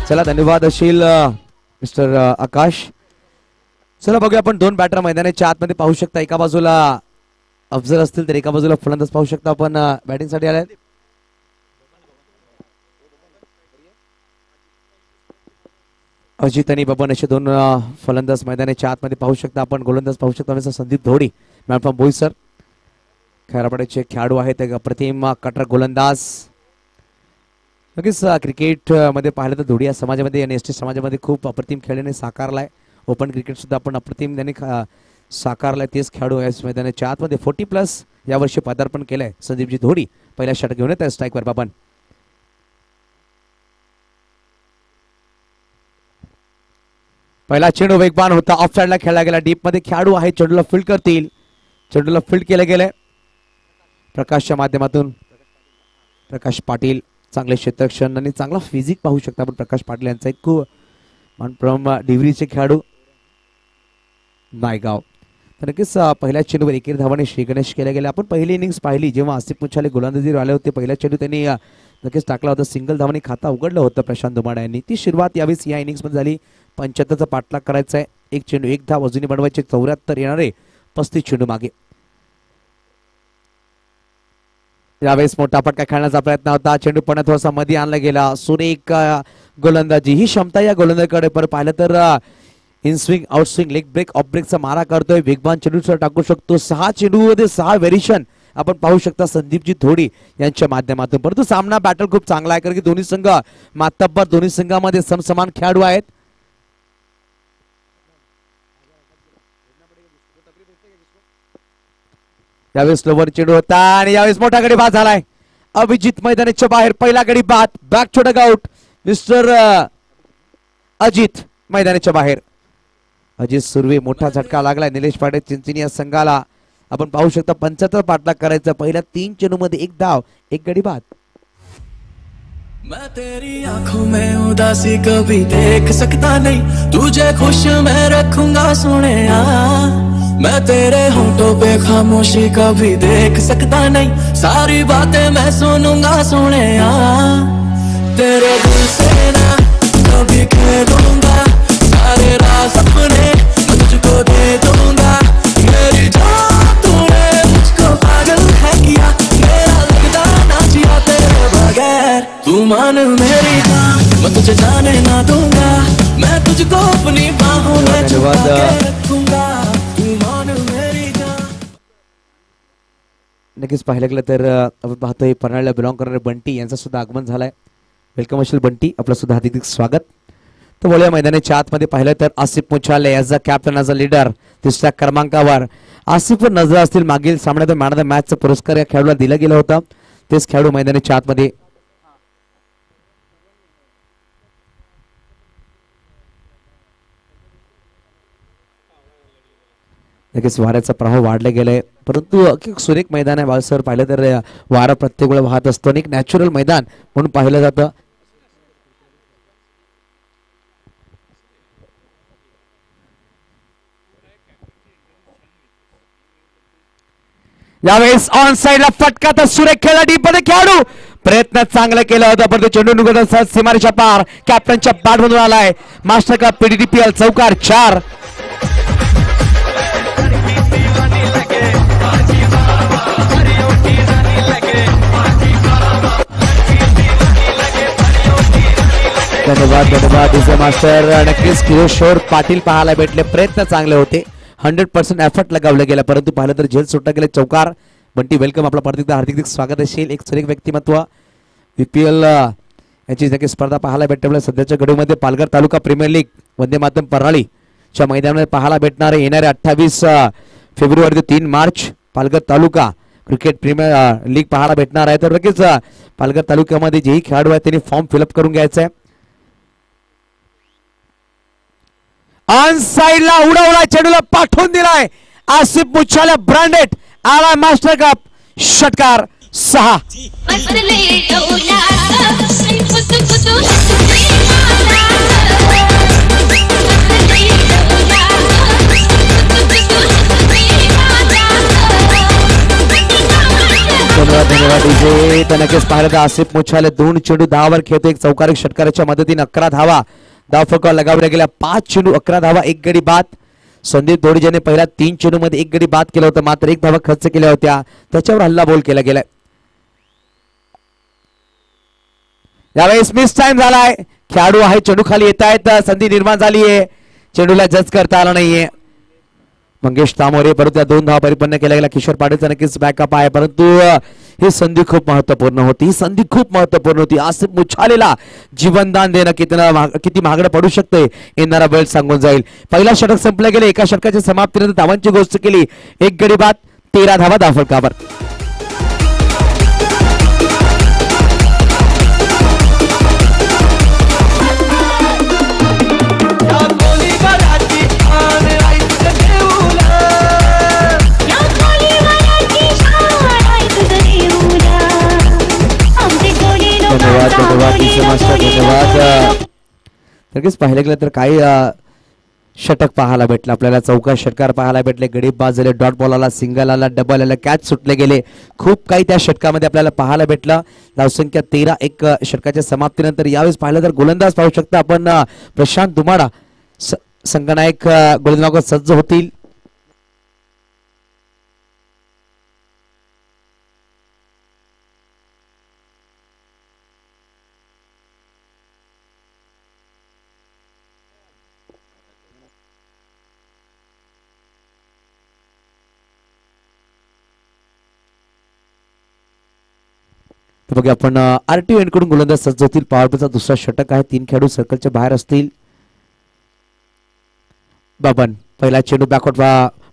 चला धन्यवाद अशील मिस्टर आकाश. चला बघूया आपण दोन बॅटर मैदानाच्या आतमध्ये पाहू शकता एका बाजूला अफजल असतील तर एका बाजूला फलंदाज पाहू शकता आपण बॅटिंग साठी आले अजित आणि बबन असे दोन फलंदाज मैदानाच्या आतमध्ये पाहू शकता आपण गोलंदाज पाहू शकता संदीप धोडी मॅन फ्रॉम बोईसर खैरापाड्याचे खेळाडू आहेत अप्रतिम कटर गोलंदाज. नक्कीच क्रिकेट मध्ये पाहिलं तर धोडी या समाजामध्ये आणि एसटी समाजामध्ये खूप अप्रतिम खेळण्याने साकारलाय ओपन क्रिकेट सुद्धा आपण अप्रतिम त्यांनी साकारलाय तेच खेळाडू या मैदानाच्या आतमध्ये 40+ यावर्षी पदार्पण केलंय संदीपजी धोडी पहिला षटक घेऊन येत आहे स्ट्राईकवर बाबन. पहिला चेंडू वेगवान होता ऑफ साइडला खेळला गेला डीप मध्ये खेळाडू आहे चेंडूला फील्ड करतील चेंडूला फील्ड केलं गेलंय प्रकाशच्या माध्यमातून प्रकाश पाटील चांगले क्षेत्ररक्षण आणि चांगला फिजिक पाहू शकता आपण प्रकाश पाटील यांचा एक खूप डिव्हिरीचे खेळाडू नायगाव. तर नक्कीच पहिल्या चेंडूवर 1 धावाने श्री गणेश केल्या गेल्या. आपण पहिली इनिंग्स पाहिली जेव्हा आसिफ मुछाले गोलंदाजीवर आले होते पहिल्या चेंडू त्यांनी नक्कीच टाकला होता सिंगल धावाने खाता उघडलं होतं प्रशांत दुमाडा यांनी. ती सुरुवात यावेळेस या इनिंग्स मध्ये झाली 75चा पाठलाग करायचा आहे एक चेंडू 1 धाव अजूनही बनवायचे 74 येणारे 35 चेंडू मागे. यावेळेस मोठा फटका खेळण्याचा प्रयत्न होता, चेंडू पण थोडासा मध्ये आणला गेला. सुरेख गोलंदाजी, ही क्षमता या गोलंदाजीकडे पर पाहिलं तर in swing out swing leg break of ब्रेकचा मारा करतोय, वेगवान चेंडू टाकू शकतो. 6 चेंडूमध्ये 6 व्हेरिएशन आपण पाहू शकता संदीपजी थोडी यांच्या माध्यमातून. परंतु सामना बॅटल खूप चांगला आहे, कारण की दोन्ही संघ मातब्बर, दोन्ही संघामध्ये समसमान खेळाडू आहेत. यावेळेस स्लोवर चेंडू होता आणि यावेळेस मोठा गडी बाद झालाय. अभिजित मैदानाच्या बाहेर, पहिला गडी बाद, बॅक छोटा आउट. मिस्टर अजित मैदानाच्या बाहेर. अजित सुर्वे, मोठा झटका लागलाय निलेश पाटील चिंचणी या संघाला. आपण पाहू शकता 75 पाठलाग करायचा, पहिल्या 3 चेंडूमध्ये 1 धाव, 1 गडी बाद. मैं तेरी आंखों में उदासी कभी देख सकता नहीं, तुझे खुश मैं रखूंगा सोने. मैं तेरे होंठों पे खामोशी कभी देख सकता नहीं, सारी बातें मैं सुनूंगा सोने. तेरे दिल से ना कभी खेलूंगा, सारे राज अपने मैं तुझको दे दूंगा. मेरी जान तूने मुझको पागल है किया, मेरा लगता ना जिया तेरे बगैर. तू मान मेरी जान, मैं तुझे जाने ना दूंगा, मैं तुझको अपनी बाहों में छुपा के रखूंगा. तू मान मेरी जान. नक्कीच पाहिलं गेलं तर आपण पाहतोय पन्हाळ्याला बिलॉंग करणारे बंटी यांचं सुद्धा आगमन झालंय. वेलकम असेल बंटी, आपलं सुद्धा हार्दिक स्वागत. तर बोलूया मैदानाच्या आतमध्ये पाहिलं तर Asif मुछाले as a captain, as a leader 3ऱ्या क्रमांकावर. आसिफवर नजर असतील, मागील सामन्यात मॅन ऑफ द मॅचचा पुरस्कार या खेळाडूला दिला गेला होता. तेच खेळाडू मैदानाच्या आतमध्ये. नक्कीच वाऱ्याचा प्रभाव वाढला गेलाय, परंतु सुरेख मैदान आहे वाळसर. पाहिलं तर वारा प्रत्येक वेळा वाहत असतो आणि एक नॅचरल मैदान म्हणून पाहिलं जातं. यावेळेस ऑन साइडला फटका, तर सुरेख खेळला डीपमध्ये खेळाडू, प्रयत्न चांगला केला होता परंतु चेंडू निघून सीमारेषा पार. कॅप्टनच्या बॅट मधून आलाय. मास्टर कप PDDPL चौकार 4. धन्यवाद धन्यवाद इसे मास्टर. नक्कीच किशोर पाटील पाहायला भेटले, प्रयत्न चांगले होते, 100% एफर्ट लगावलं गेलं, परंतु पाहिलं तर झेल सुट्टा गेले. चौकार. बंटी वेलकम, आपला परत हार्दिक स्वागत असेल. एक सुरेख व्यक्तिमत्व VPL याची नक्की स्पर्धा पाहायला भेटते. सध्याच्या घडीमध्ये पालघर तालुका प्रीमियर लीग वंदे मातरम परळीच्या मैदानामध्ये पाहायला भेटणार आहे. येणारे 28 फेब्रुवारी ते 3 मार्च पालघर तालुका क्रिकेट प्रीमियर लीग पाहायला भेटणार आहे. तर नक्कीच पालघर तालुक्यामध्ये जेही खेळाडू आहेत त्यांनी फॉर्म फिलअप करून घ्यायचा आहे. ऑन साइडला उडवला, चेंडूला पाठवून दिलाय. आसिफ मुछाले ब्रँडेड आला. मास्टर कप षटकार 6. धन्यवाद विजय. तर नक्कीच पाहिलं तर आसिफ मुछाले 2 चेंडू 10 वर खेळतो, एक चौकार, एक षटकाराच्या मदतीने 11 धावा धावफलकावर लगावल्या गेल्या. 5 चेंडू 11 धावा, 1 गडी बाद. संदीप धोडी ज्याने पहिल्या 3 चेंडू मध्ये 1 गडी बाद केला होता, मात्र 1 धावा खर्च केल्या होत्या, त्याच्यावर हल्ला बोल केला गेलाय. यावेळेस मिस टाइम झालाय. खेळाडू आहे, चेंडू खाली येत आहेत, संधी निर्माण झाली आहे, चेंडूला जज करता आला नाहीये. मंगेश तामोरे, परंतु 2 धावा परिपूर्ण केल्या गेल्या. किशोर पाटीलचा नक्कीच बॅकअप आहे, परंतु ही संधी खूप महत्वपूर्ण होती. ही संधी खूप महत्वपूर्ण होती. आसिफ मुछालेला जीवनदान देणं किती महागडं पडू शकते येणारा वेळ सांगून जाईल. पहिला षटक संपलं गेले, एका षटकाच्या समाप्तीनंतर धावांची गोष्ट केली. 1 गडी बाद, 13 धावा धावफलकावर. धन्यवाद धन्यवाद मास्टर, धन्यवाद. नक्कीच पाहिलं गेलं तर काही षटक पाहायला भेटलं आपल्याला. चौका षटकार पाहायला भेटले, गडी बाद झाले, डॉट बॉल आला, सिंगल आला, डबल आला, कॅच सुटले गेले. खूप काही त्या षटकामध्ये आपल्याला पाहायला भेटलं. धावसंख्या 13. एक षटकाच्या समाप्तीनंतर यावेळेस पाहिलं तर गोलंदाज पाहू शकता आपण. प्रशांत दुमाडा संघनायक गोलंदाजावर सज्ज होतील. तर बघा आपण आरटीओ कडून गोलंदाज सज्ज होतील. पॉवर प्लेचा दुसरा षटक आहे. 3 खेळाडू सर्कलच्या बाहेर असतील. बाबन पहिला चेंडू बॅकवर्ड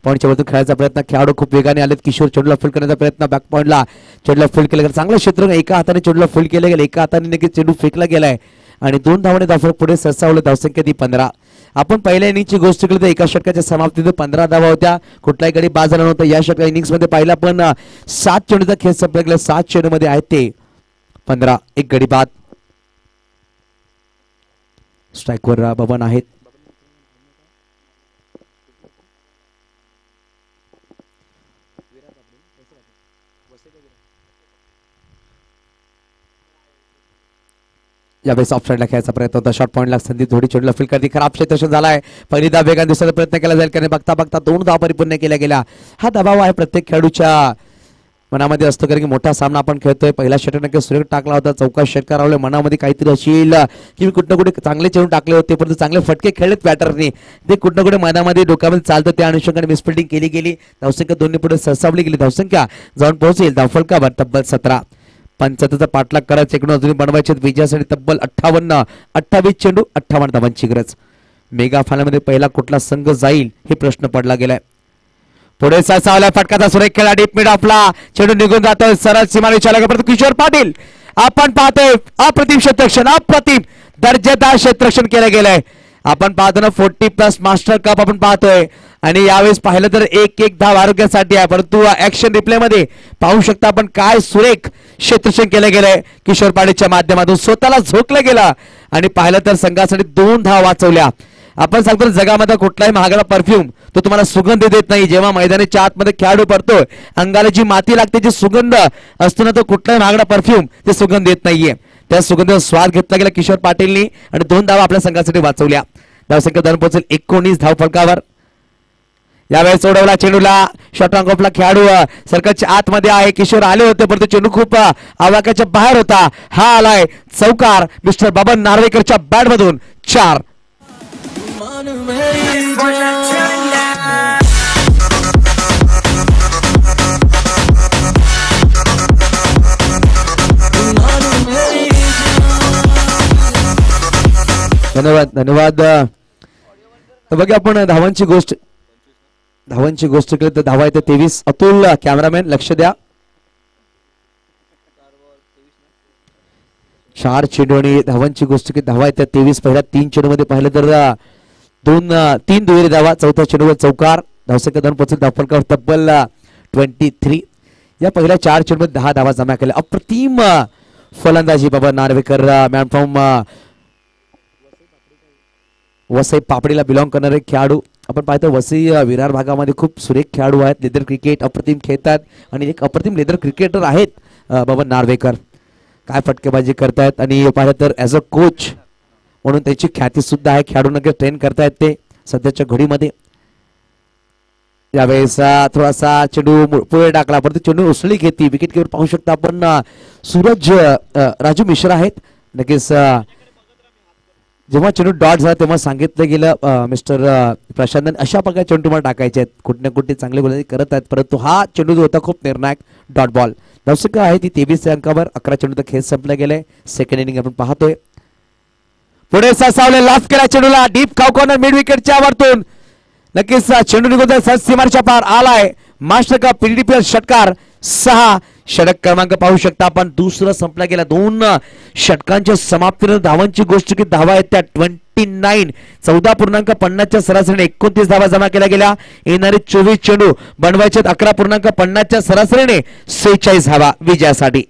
पॉईंटच्या वरतून खेळायचा प्रयत्न. खेळाडू खूप वेगाने आलेत. किशोर चेंडूला फील्ड करण्याचा प्रयत्न. बॅक पॉईंटला चेंडूला फील्ड केलं गेलं. चांगलं क्षेत्र एका हाताने चेंडूला फील्ड केलं गेलं. एका हाताने नक्कीच चेंडू फेकला गेलाय आणि 2 धावाने धावफलक पुढे सरसावलं. धावसंख्या ती 15. आपण पहिल्या इनिंगची गोष्ट केली तर एका षटकाच्या समाप्तीत 15 धावा होत्या. कुठलाही गडी बाद झाला नव्हता. या षटका इनिंग्स मध्ये पाहिला पण 7 चेंडूचा खेळ संपला गेला. 7 चेंडू मध्ये आहेत ते 15. एक गडी बाद. स्ट्राईकवर बबन आहेत. यावेळेस ऑफसाईडला खेळायचा प्रयत्न होता. शॉर्ट पॉईंटला संधी थोडी चेंडूला फील्ड करते. खराब क्षेत्ररक्षण झालाय. पहिली धाव वेगाने दिसण्याचा प्रयत्न केला जाईल कारण बघता बघता 2 धावा परिपूर्ण केल्या गेल्या. हा दबाव आहे प्रत्येक खेळाडूच्या मनामध्ये असतो कारण की मोठा सामना आपण खेळतोय. पहिला षटक नक्की सुरेख टाकला होता. चौका षटकार रावले. मनामध्ये काहीतरी असेल की कुठं कुठे चांगले चेंडू टाकले होते परंतु चांगले फटके खेळलेत बॅटरने. ते कुठं कुठे मैदानामध्ये डोक्यामध्ये चालतं. त्या अनुषंगाने मिसफिल्डिंग केली गेली. धावसंख्या दोन्ही पुढे सरसावली गेली. धावसंख्या जाऊन पोहोचेल धावफलकावर तब्बल 17. 75चा पाठलाग करायचा. इकडून अजूनही बनवायचे विजयासाठी तब्बल 28 चेंडू 58 धावांची गरज. मेगा फायनलमध्ये पहिला कुठला संघ जाईल हे प्रश्न पडला गेलाय. पुढे सरसावला फटकाचा सुरेख खेळा. डीप मिड आपला चेंडू निघून जातोय. सरळ सीमारेषेला परंतु किशोर पाटील आपण पाहतोय अप्रतिम क्षेत्ररक्षण. अप्रतिम दर्जेदार क्षेत्ररक्षण केलं गेलंय. आपण पाहतो ना 40+ मास्टर कप आपण पाहतोय आणि यावेळेस पाहिलं तर 1-1 धाव आरोग्यासाठी आहे परंतु ऍक्शन रिप्ले मध्ये पाहू शकता आपण काय सुरेख क्षेत्ररक्षण केलं गेलंय. किशोर पाटीलच्या माध्यमातून स्वतःला झोकलं गेलं आणि पाहिलं तर संघासाठी 2 धावा वाचवल्या. आपण सांगतो जगामध्ये कुठलाही महागडा परफ्यूम तो तुम्हाला सुगंध देत नाही. जेव्हा मैदानाच्या आतमध्ये खेळाडू पडतोय अंगाला जी माती लागते जी सुगंध असतो ना तो कुठलाही महागडा परफ्यूम ते सुगंध देत नाहीये. त्या सुगंधाचा स्वाद घेतला गेला किशोर पाटीलनी आणि 2 धावा आपल्या संघासाठी वाचवल्या. धावसंख्या धरून पोहोचेल 19 धावफलकावर. यावेळेस सोडवला चेंडूला. शॉर्ट ऑफला खेळाडू सर्कलच्या आतमध्ये आहे. किशोर आले होते परंतु चेंडू खूप आवाक्याच्या बाहेर होता. हा आलाय चौकार मिस्टर बबन नार्वेकरच्या बॅट मधून 4. धन्यवाद धन्यवाद. तर बघा आपण धावांची गोष्ट केली तर धावा येते 23. अतुल कॅमेरामॅन लक्ष द्या. 4 चेंडू आणि धावांची गोष्ट केली धावा येते 23. पहिल्या 3 चेंडू मध्ये पाहिलं तर 3 दुहेरी धावा. चौथ्या चेंडूवर चौकार. धावसंख्या धरून पोहोचेल धावफलकावर तब्बल 23. या पहिल्या 4 चेंडू मध्ये 10 धावा जमा केल्या. अप्रतिम फलंदाजी बाबा Narvekar. Man from Vasai पापडीला belong करणारे खेळाडू आपण पाहतो. वसई विरार भागामध्ये खूप सुरेख खेळाडू आहेत. लेदर क्रिकेट अप्रतिम खेळतात आणि एक अप्रतिम लेदर क्रिकेटर आहेत बबन नार्वेकर. काय फटकेबाजी करतायत आणि पाहिलं तर ॲज अ कोच म्हणून त्याची ख्याती सुद्धा आहे. खेळाडूंना ट्रेन करतायत ते सध्याच्या घडीमध्ये. यावेळेस थोडासा चेंडू पुढे टाकला परंतु चेंडू उसळी घेतली. विकेट कीपर पाहू शकता आपण सूरज राजू मिश्रा आहेत. नक्कीच जेव्हा चेंडू डॉट झाला तेव्हा सांगितलं गेलं मिस्टर प्रशांत अशा प्रकारे चेंडू तुम्हाला टाकायचे आहेत. कुठे ना कुठे चांगले गोलंदाजी करत आहेत परंतु हा चेंडू जो होता खूप निर्णायक डॉट बॉल. धावसंख्या आहे ती 23 अंकावर. 11 चेंडूचा खेळ संपला गेलाय. सेकंड इनिंग आपण पाहतोय. पुढे सरसावले लास्ट केला चेंडूला. डीप खाऊ कॉर्नर मिड विकेटच्या वरतून नक्कीच चेंडू निघून सीमारेषा पार आलाय. मास्टर कप पीडीपीएल षटकार 6. षटक क्रमांक पाहू शकता आपण दुसरं संपला गेला. 2 षटकांच्या समाप्तीनंतर धावांची गोष्ट की धावा आहेत त्या 29. 14.50च्या सरासरीने 29 धावा जमा केल्या गेल्या. येणारे 24 चेंडू बनवायचे 11.50च्या सरासरीने 46 धावा विजयासाठी.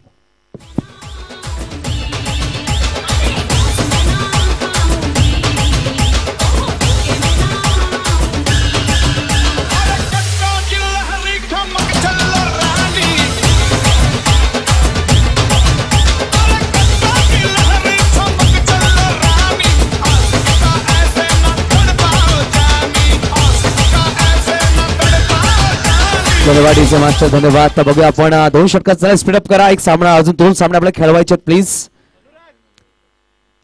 धन्यवाद मास्टर धन्यवाद. तर बघूया आपण 2 षटकात चला स्पीडअप करा. एक सामना अजून 2 सामने आपल्याला खेळवायचे प्लीज.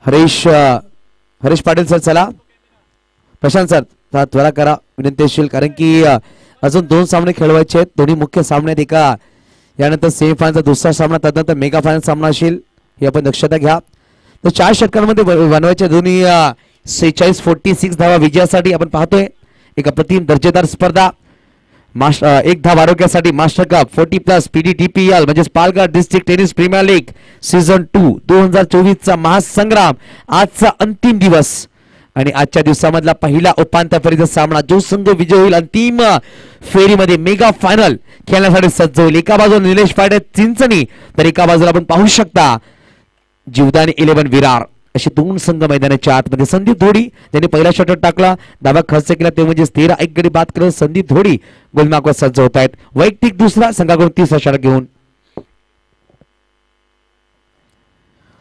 हरीश पाटील सर चला. प्रशांत सर त्वरा करा विनंती असेल कारण की अजून 2 सामने खेळवायचे आहेत. दोन्ही मुख्य सामन्यात एका यानंतर सेमीफायनलचा दुसरा सामना, त्यानंतर मेगा फायनल सामना असेल, हे आपण लक्षात घ्या. तर 4 षटकांमध्ये बनवायच्या दोन्ही 46-46 धावा विजयासाठी आपण पाहतोय. एक अप्रतिम दर्जेदार स्पर्धा. एक धाव आरोग्यासाठी मास्टर कप 40+ PDTPL म्हणजेच Palghar district tennis premier league season 2 2024 चा महासंग्राम आजचा अंतिम दिवस. आणि आजच्या दिवसामधला पहिला उपांत्य फेरीचा सामना, जो संघ विजय होईल अंतिम फेरीमध्ये मेगा फायनल खेळण्यासाठी सज्ज होईल. एका बाजूला निलेश पाटे चिंचणी, तर एका बाजूला आपण पाहू शकता जीवदानी 11 विरार. असे दोन संघ मैदानाच्या आतमध्ये. संदीप धोडी ज्यांनी पहिला षटक टाकला, धावा खर्च केला, ते म्हणजे 13 एक गडी बाद करत संदीप धोडी गोलमार्गावर सज्ज होत आहेत. वैयक्तिक दुसरा संघाकडून 30 षटक घेऊन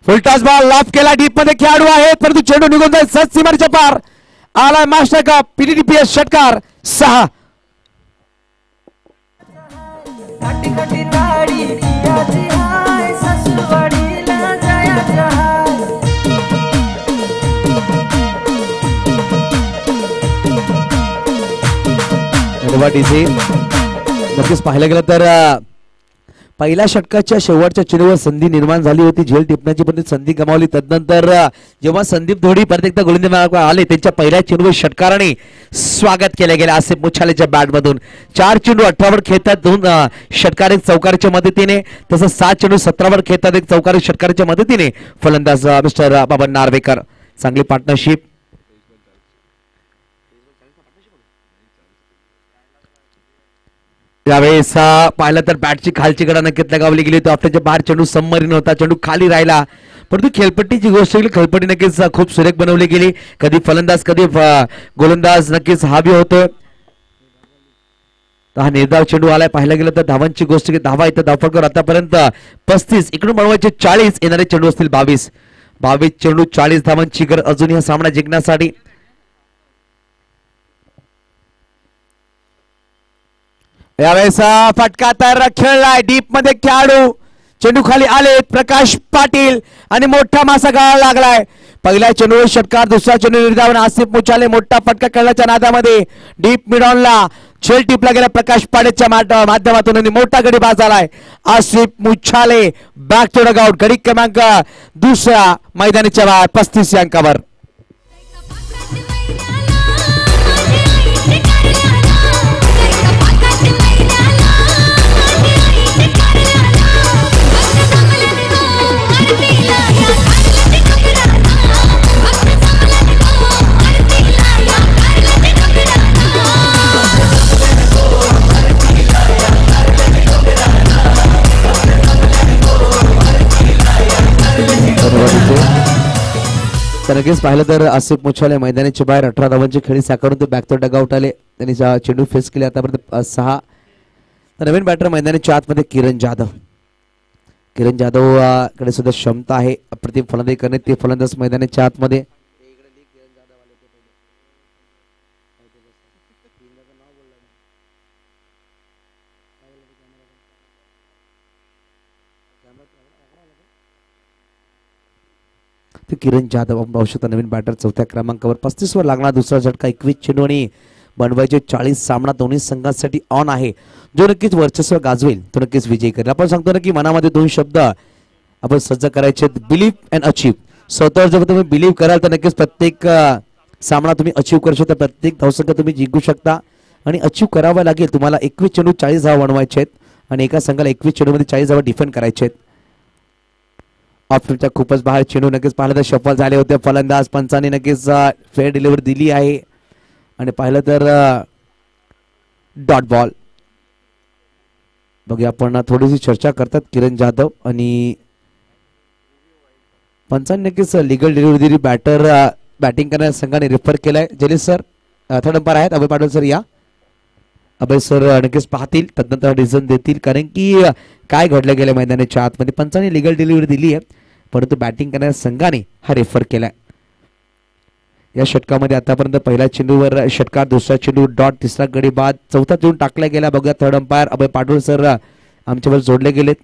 फुलटॉस बॉल लॉफ केला. डीप मध्ये खेळाडू आहेत, परंतु चेंडू निघून जाईल सच सीमारेच्या पार. आलाय मास्टर कप PDTPL षटकार 6. नक्कीच पाहायला गेलं तर पहिल्या षटकाच्या शेवटच्या चेंडूवर संधी निर्माण झाली होती, झेल टिपण्याची, पण संधी गमावली. तदनंतर जेव्हा संदीप धोडी परत एकदा गोलंदाज आले, त्यांच्या पहिल्या चेंडूवर षटकाराने स्वागत केले गेले आसिफ मुछालेच्या बॅटमधून. 4 चेंडू 18 वर खेळतात, 2 षटकार एक चौकारीच्या मदतीने, तसंच 7 चेंडू 17 वर खेळतात एक चौकारी षटकाराच्या मदतीने. फलंदाज मिस्टर बाबा नार्वेकर. चांगली पार्टनरशिप. यावेळेस पाहिलं तर बॅटची खालची कडा नक्कीच लगावली गेली होती. ऑफ्टरच्या बाहेर चेंडू सबमरीन होता, चेंडू खाली राहिला, परंतु खेळपट्टीची गोष्ट केली, खेळपट्टी नक्कीच खूप सुरेख बनवली गेली. कधी फलंदाज कधी गोलंदाज नक्कीच हावी होतोय. हा निर्धाव चेंडू आलाय. पाहायला गेलं तर धावांची गोष्ट की धावा इथं धावफटकर आतापर्यंत 35, इकडून बनवायचे 40, येणारे चेंडू असतील 22 चेंडू 40 धावांची गरज अजून हा सामना जिंकण्यासाठी. यावेळेस फटका तयार खेळलाय. डीप मध्ये खेळाडू, चेंडू खाली आले प्रकाश पाटील आणि मोठा मासा गळायला लागलाय. पहिल्या चेंडूवर षटकार, दुसरा चेंडू निर्धावन आसिफ मुछाले. मोठा फटका खेळण्याच्या नादामध्ये डीप मिडॉनला झेल टिपला गेला प्रकाश पाटीलच्या माध्यमातून आणि मोठा गडी बाद झालाय. Asif मुछाले back to dugout. गडी क्रमांक दुसरा मैदानाच्या बाहेर 35 अंकावर. नक्कीच पाहिलं तर आसिफ मुछाले मैदानाच्या बाहेर 18 धावांची खेळी साकारून ते बॅक टू डगआउट आले. त्यांनी चेंडू फेस केले आतापर्यंत 6. नवीन बॅटर मैदानाच्या आतमध्ये किरण जाधव कडे सुद्धा क्षमता आहे अप्रतिम फलंदाजी करणे. ते फलंदाज मैदानाच्या आतमध्ये. किरण जाधव आपण पाहू शकता. नवीन बॅटर 4थ्या क्रमांकावर. 35 वर लागणार दुसरा झटका. 21 चेंडू आणि बनवायचे 40. सामना दोन्ही संघांसाठी ऑन आहे. जो नक्कीच वर्चस्व गाजवेल तो नक्कीच विजयी करेल. आपण सांगतो ना की मनामध्ये 2 शब्द आपण सज्ज करायचे, बिलीव्ह अँड अचीव. स्वतःवर जर तुम्ही बिलीव्ह कराल तर नक्कीच प्रत्येक सामना तुम्ही अचीव करू शकता, प्रत्येक धावसंख्या तुम्ही जिंकू शकता. आणि अचीव करावं लागेल तुम्हाला. 21 चेंडू 40 धावा बनवायचे आहेत आणि एका संघाला 21 चेंडूमध्ये 40 धावा डिफेंड करायचे आहेत. ऑप्शनच्या खूपच बाहेर चेंडू नक्कीच पाहिलं तर शफल झाले होते. फलंदाज पंचाने नक्कीच फेअर डिलिव्हरी दिली आहे आणि पाहिलं तर डॉट बॉल. बघूया आपण थोडीशी चर्चा करतात किरण जाधव आणि पंचाने नक्कीच लिगल डिलिव्हरी दिली. बॅटिंग करणाऱ्या संघाने रेफर केलाय. जलीस सर थर्ड अंपायर आहेत. अभय पाटील सर या. अभय सर नक्कीच पाहतील, तदनंतर डिसिजन देतील, कारण की काय घडलं गेलं मैदानाच्या आतमध्ये. पंचाने लिगल डिलिव्हरी दिली आहे, परंतु बॅटिंग करणाऱ्या संघाने हा रेफर केलाय. या षटकामध्ये आतापर्यंत पहिल्या चेंडूवर षटकार, दुसरा चेंडू डॉट, तिसरा गडी बाद, चौथा चेंडू टाकला गेला. बघूया थर्ड अंपायर अभय पाटील सर आमच्यावर जोडले गेलेत.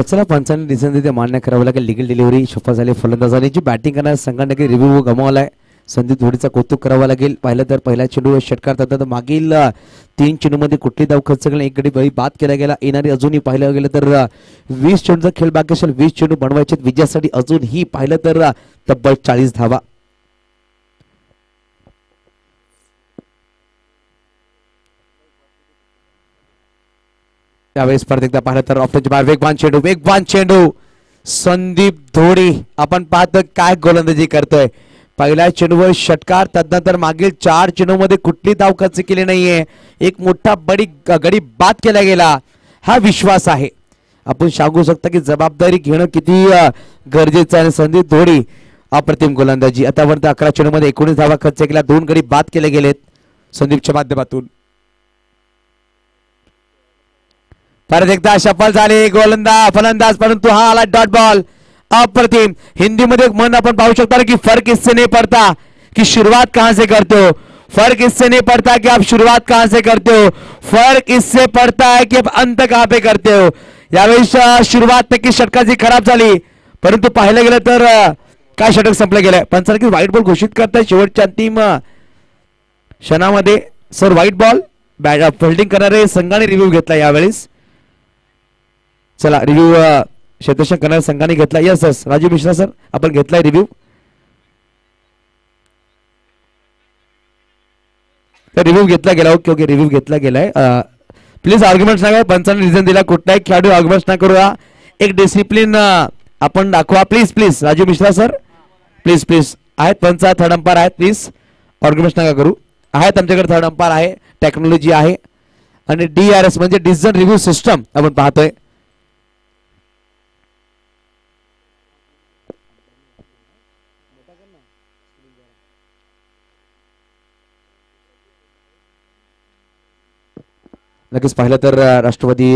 चला पंचांनी डिसिजन ते मान्य करावं लागेल. लिगल डिलिव्हरी सफल झाली. फलंदाजांनी जी बॅटिंग करणाऱ्या संघाने रिव्ह्यू गमावलाय. संदीप धोडीचा कौतुक करावं लागेल. पाहिलं तर पहिला चेंडू षटकार तर मागील 3 चेंडूमध्ये कुठली धाव खर्च केली, एक गडी बळी बाद केला गेला. येणारी अजूनही पाहिलं गेलं तर 20 चेंडूचा खेळ बाकी असेल. 20 चेंडू बनवायचे विजयासाठी अजूनही पाहिलं तर तब्बल 40 धावा. त्यावेळेस परत एकदा पाहिलं तर ऑफिसची बाहेर वेगवान चेंडू संदीप धोडी आपण पाहतो काय गोलंदाजी करतोय. पहिल्या चेंडूवर षटकार, तदनंतर मागील 4 चेंडूमध्ये कुठली धाव खर्च केली नाहीये. एक मोठा गडी बाद केला गेला. हा विश्वास आहे. आपण सांगू शकता की जबाबदारी घेणं किती गरजेचं आहे. संदीप धोडी अप्रतिम गोलंदाजी. आतापर्यंत 11 चेंडूमध्ये 19 धावा खर्च केल्या. 2 गडी बाद केले गेलेत संदीपच्या माध्यमातून. परत एकदा सफल झाले फलंदाज, परंतु हा आला डॉट बॉल. अप्रतिम. हिंदी मध्ये मन अपन पाहू शकता कि फर्क इससे नहीं पड़ता कि शुरुआत कहां से करते हो. फर्क इससे नहीं पड़ता कि आप शुरुआत कहां से करते हो. फर्क इससे पड़ता है कि आप अंत कहां पे करते हो. यावेळेस सुरुवात नक्की षटकाची खराब झाली, परंतु पाहिलं गेलं तर काय षटक संपलं गेलं. पंचांनी व्हाईट बॉल घोषित करताय शेवटच्या अंतिम क्षणामध्ये. सर व्हाईट बॉल फिल्डिंग करणारे संघाने रिव्ह्यू घेतला यावेळेस. चला रिव्ह्यू क्षेत्ररक्षण करणाऱ्या संघाने घेतला. Yes yes Raju Mishra sir आपण घेतलाय रिव्ह्यू. तर रिव्ह्यू घेतला गेला. ओके ओके रिव्ह्यू घेतला गेलाय. प्लीज आर्ग्युमेंट्स नका. पंचांनी रिझन दिला कुठलाही खेळाडू आर्ग्युमेंट्स ना करूया. एक डिसिप्लिन आपण दाखवा please please. Raju Mishra sir please please आहेत पंच थर्ड अंपायर आहेत. प्लीज आर्ग्युमेंट्स नका करू. आहेत आमच्याकडे थर्ड अंपायर आहे, टेक्नॉलॉजी आहे आणि DRS म्हणजे डिसिजन रिव्ह्यू सिस्टम आपण पाहतोय. लगेच पाहिलं तर राष्ट्रवादी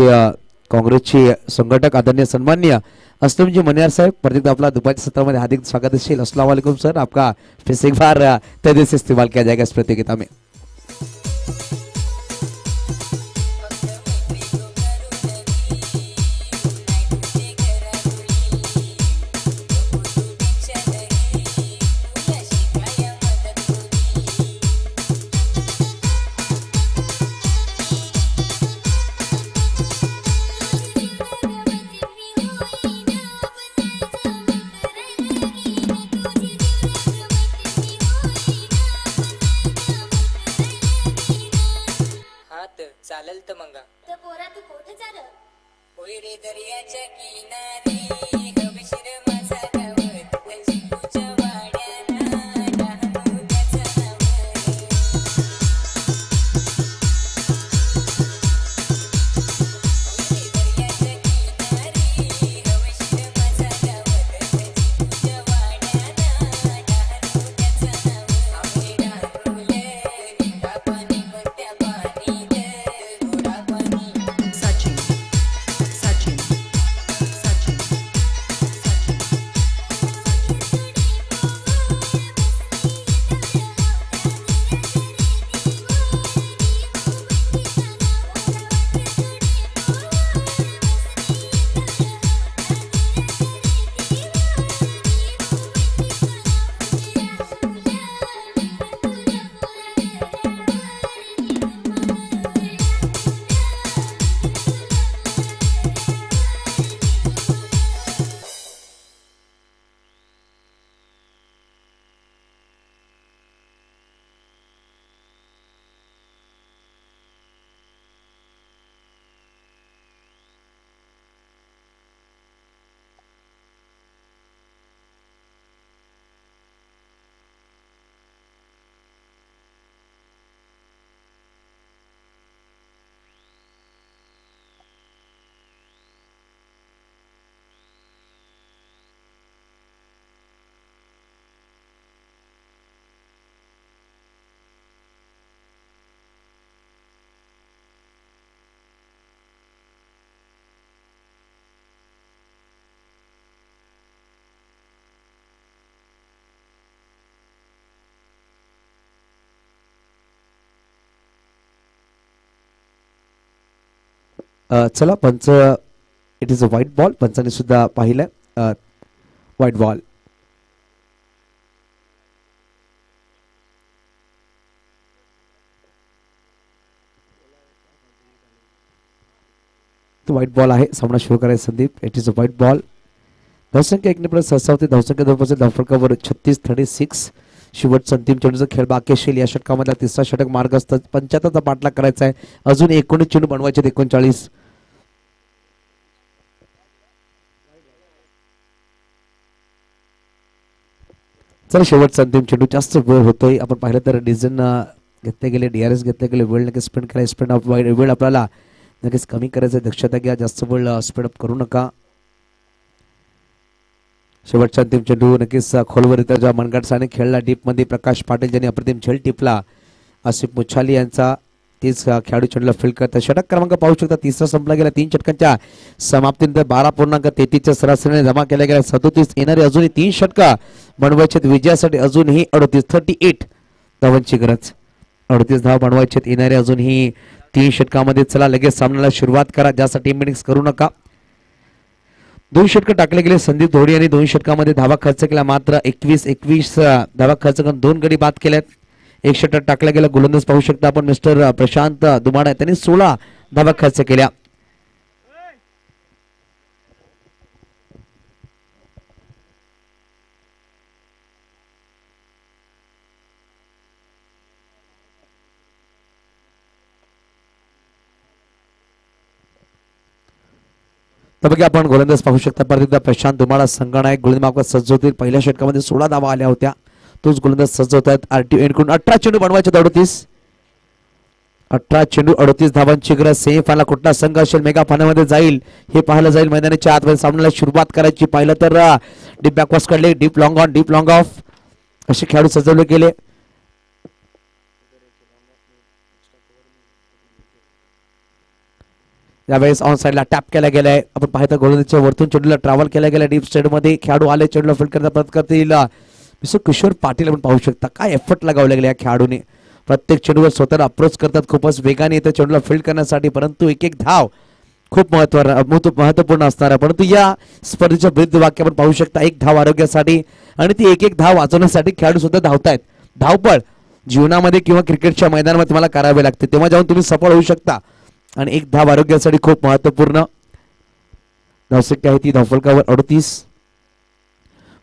काँग्रेसचे संघटक आदरणीय सन्माननीय असलमजी मनियार साहेब परत आपला दुपारच्या सत्रामध्ये हार्दिक स्वागत असेल. अस्सलाम वालेकुम सर, आपका फिर से एक बार तहे दिल से इस्तेमाल किया जाएगा इस प्रतियोगिता में. चालल तर मंगा तर पोरा तू कोठे चाल होय रे दर्याच्या किनारी हवेशीर माझा गावत त्याची तुझ्या वाड्याला डहाणू त्याचं नाव दर्याच्या किनारी हवेशीर माझा गावत त्याची तुझ्या वाड्याला डहाणू त्याचं नाव आम्ही डहाणूले निघा पाणी कोणत्या पाणी चला पंच it is a white ball. Panchane सुद्धा पाहिलं व्हाईट बॉल. व्हाईट बॉल आहे. सामना सुरू करायचा Sandeep. It is a white ball. धावसंख्या 1 सहसावती. धावसंख्या 2 धावफलकावर 36-36. शेवटचा अंतिम चेंडूचा खेळ बाकी असेल. या षटकामधला तिसरा षटक मार्गस्थ. 75चा पाठलाग करायचा आहे. अजून 19 चेंडू बनवायचे. 39. चला शेवटचा अंतिम चेंडू. जास्त वेळ होतोय. आपण पाहिलं तर डिझन घेतले गेले, DRS घेतले गेले. वेळ नक्की स्पेंड करा. स्पेंड ऑफ वेळ आपल्याला नक्कीच कमी करायचं. दक्षता घ्या. जास्त वेळ स्पीड अप करू नका. शेवटचा अंतिम चेंडू नक्कीच खोलवर येतं. ज्या मनगटाने खेळला डीप मध्ये प्रकाश पाटील ज्यांनी अप्रतिम झेल टिपला. आसिफ मुछाली यांचा 30 खेळाडू चेंडूला फील्ड करतात. षटक क्रमांक पाहू शकता. तिसरा संपला गेला. 3 षटकांच्या समाप्तीनंतर 12.33च्या सरासरीने जमा केल्या गेल्या 37. येणारे अजूनही 3 षटका बनवायचे विजयासाठी. अजूनही 38 धावांची गरज. 38 धाव बनवायचे येणारे अजूनही 3 षटकामध्ये. चला लगेच सामन्याला सुरुवात करा. जास्त टीम मिनिंग्स करू नका. 2 षटक टाकले गेले. संदीप धोडी यांनी 2 षटकामध्ये धावा खर्च केला. मात्र 21 धावा खर्च करून 2 गडी बाद केल्यात. 1 षटक टाकला गेला. गोलंदाज पाहू शकता आपण मिस्टर प्रशांत दुमाडा. त्यांनी 16 धावा खर्च केल्या. तर बघा आपण गोलंदाज पाहू शकता. परत एकदा प्रशांत दुमाडा संघनायक गोलंदाज सज्ज होतील. पहिल्या षटकामध्ये 16 धावा आल्या होत्या. तोच गोलंदाज सज्ज होत आहेत. RTO एंडकडून 18 चेंडू बनवायचे. 18 चेंडू 38 धावांची गरज. सेमीफायनल कुठला संघ असेल, मेगा फायनलमध्ये जाईल हे पाहायला जाईल. मैदानाच्या आतमध्ये सामन्याला सुरुवात करायची. पाहिलं तर डीप बॅकवर्स काढले. Deep long on, deep long of असे खेळाडू सजवले गेले. यावेळेस ऑन साइडला टॅप केला गेलाय. आपण पाहता गोलंदाजच्या वरतून चेंडूला ट्रॅव्हल केला गेला. डीप स्टेड मध्ये खेळाडू आले. चेंडूला फील्ड करता परत करतील. मिस्टर किशोर पाटील आपण पाहू शकता काय एफर्ट लगावले गेले या खेळाडूने. प्रत्येक चेंडूवर स्वतःला अप्रोच करतात. खूपच वेगाने येतं चेंडूला फील्ड करण्यासाठी. परंतु एक धाव खूप महत्वपूर्ण असणार आहे. परंतु या स्पर्धेच्या विरुद्ध वाक्य आपण पाहू शकता. 1 धाव आरोग्यासाठी आणि ती एक धाव वाचवण्यासाठी खेळाडू सुद्धा धावतायत. धावपळ जीवनामध्ये किंवा क्रिकेटच्या मैदानामध्ये तुम्हाला करावे लागते. तेव्हा जाऊन तुम्ही सफळ होऊ शकता. आणि 1 धाव आरोग्यासाठी खूप महत्वपूर्ण. धावसंख्या आहे ती धावफलकावर 38.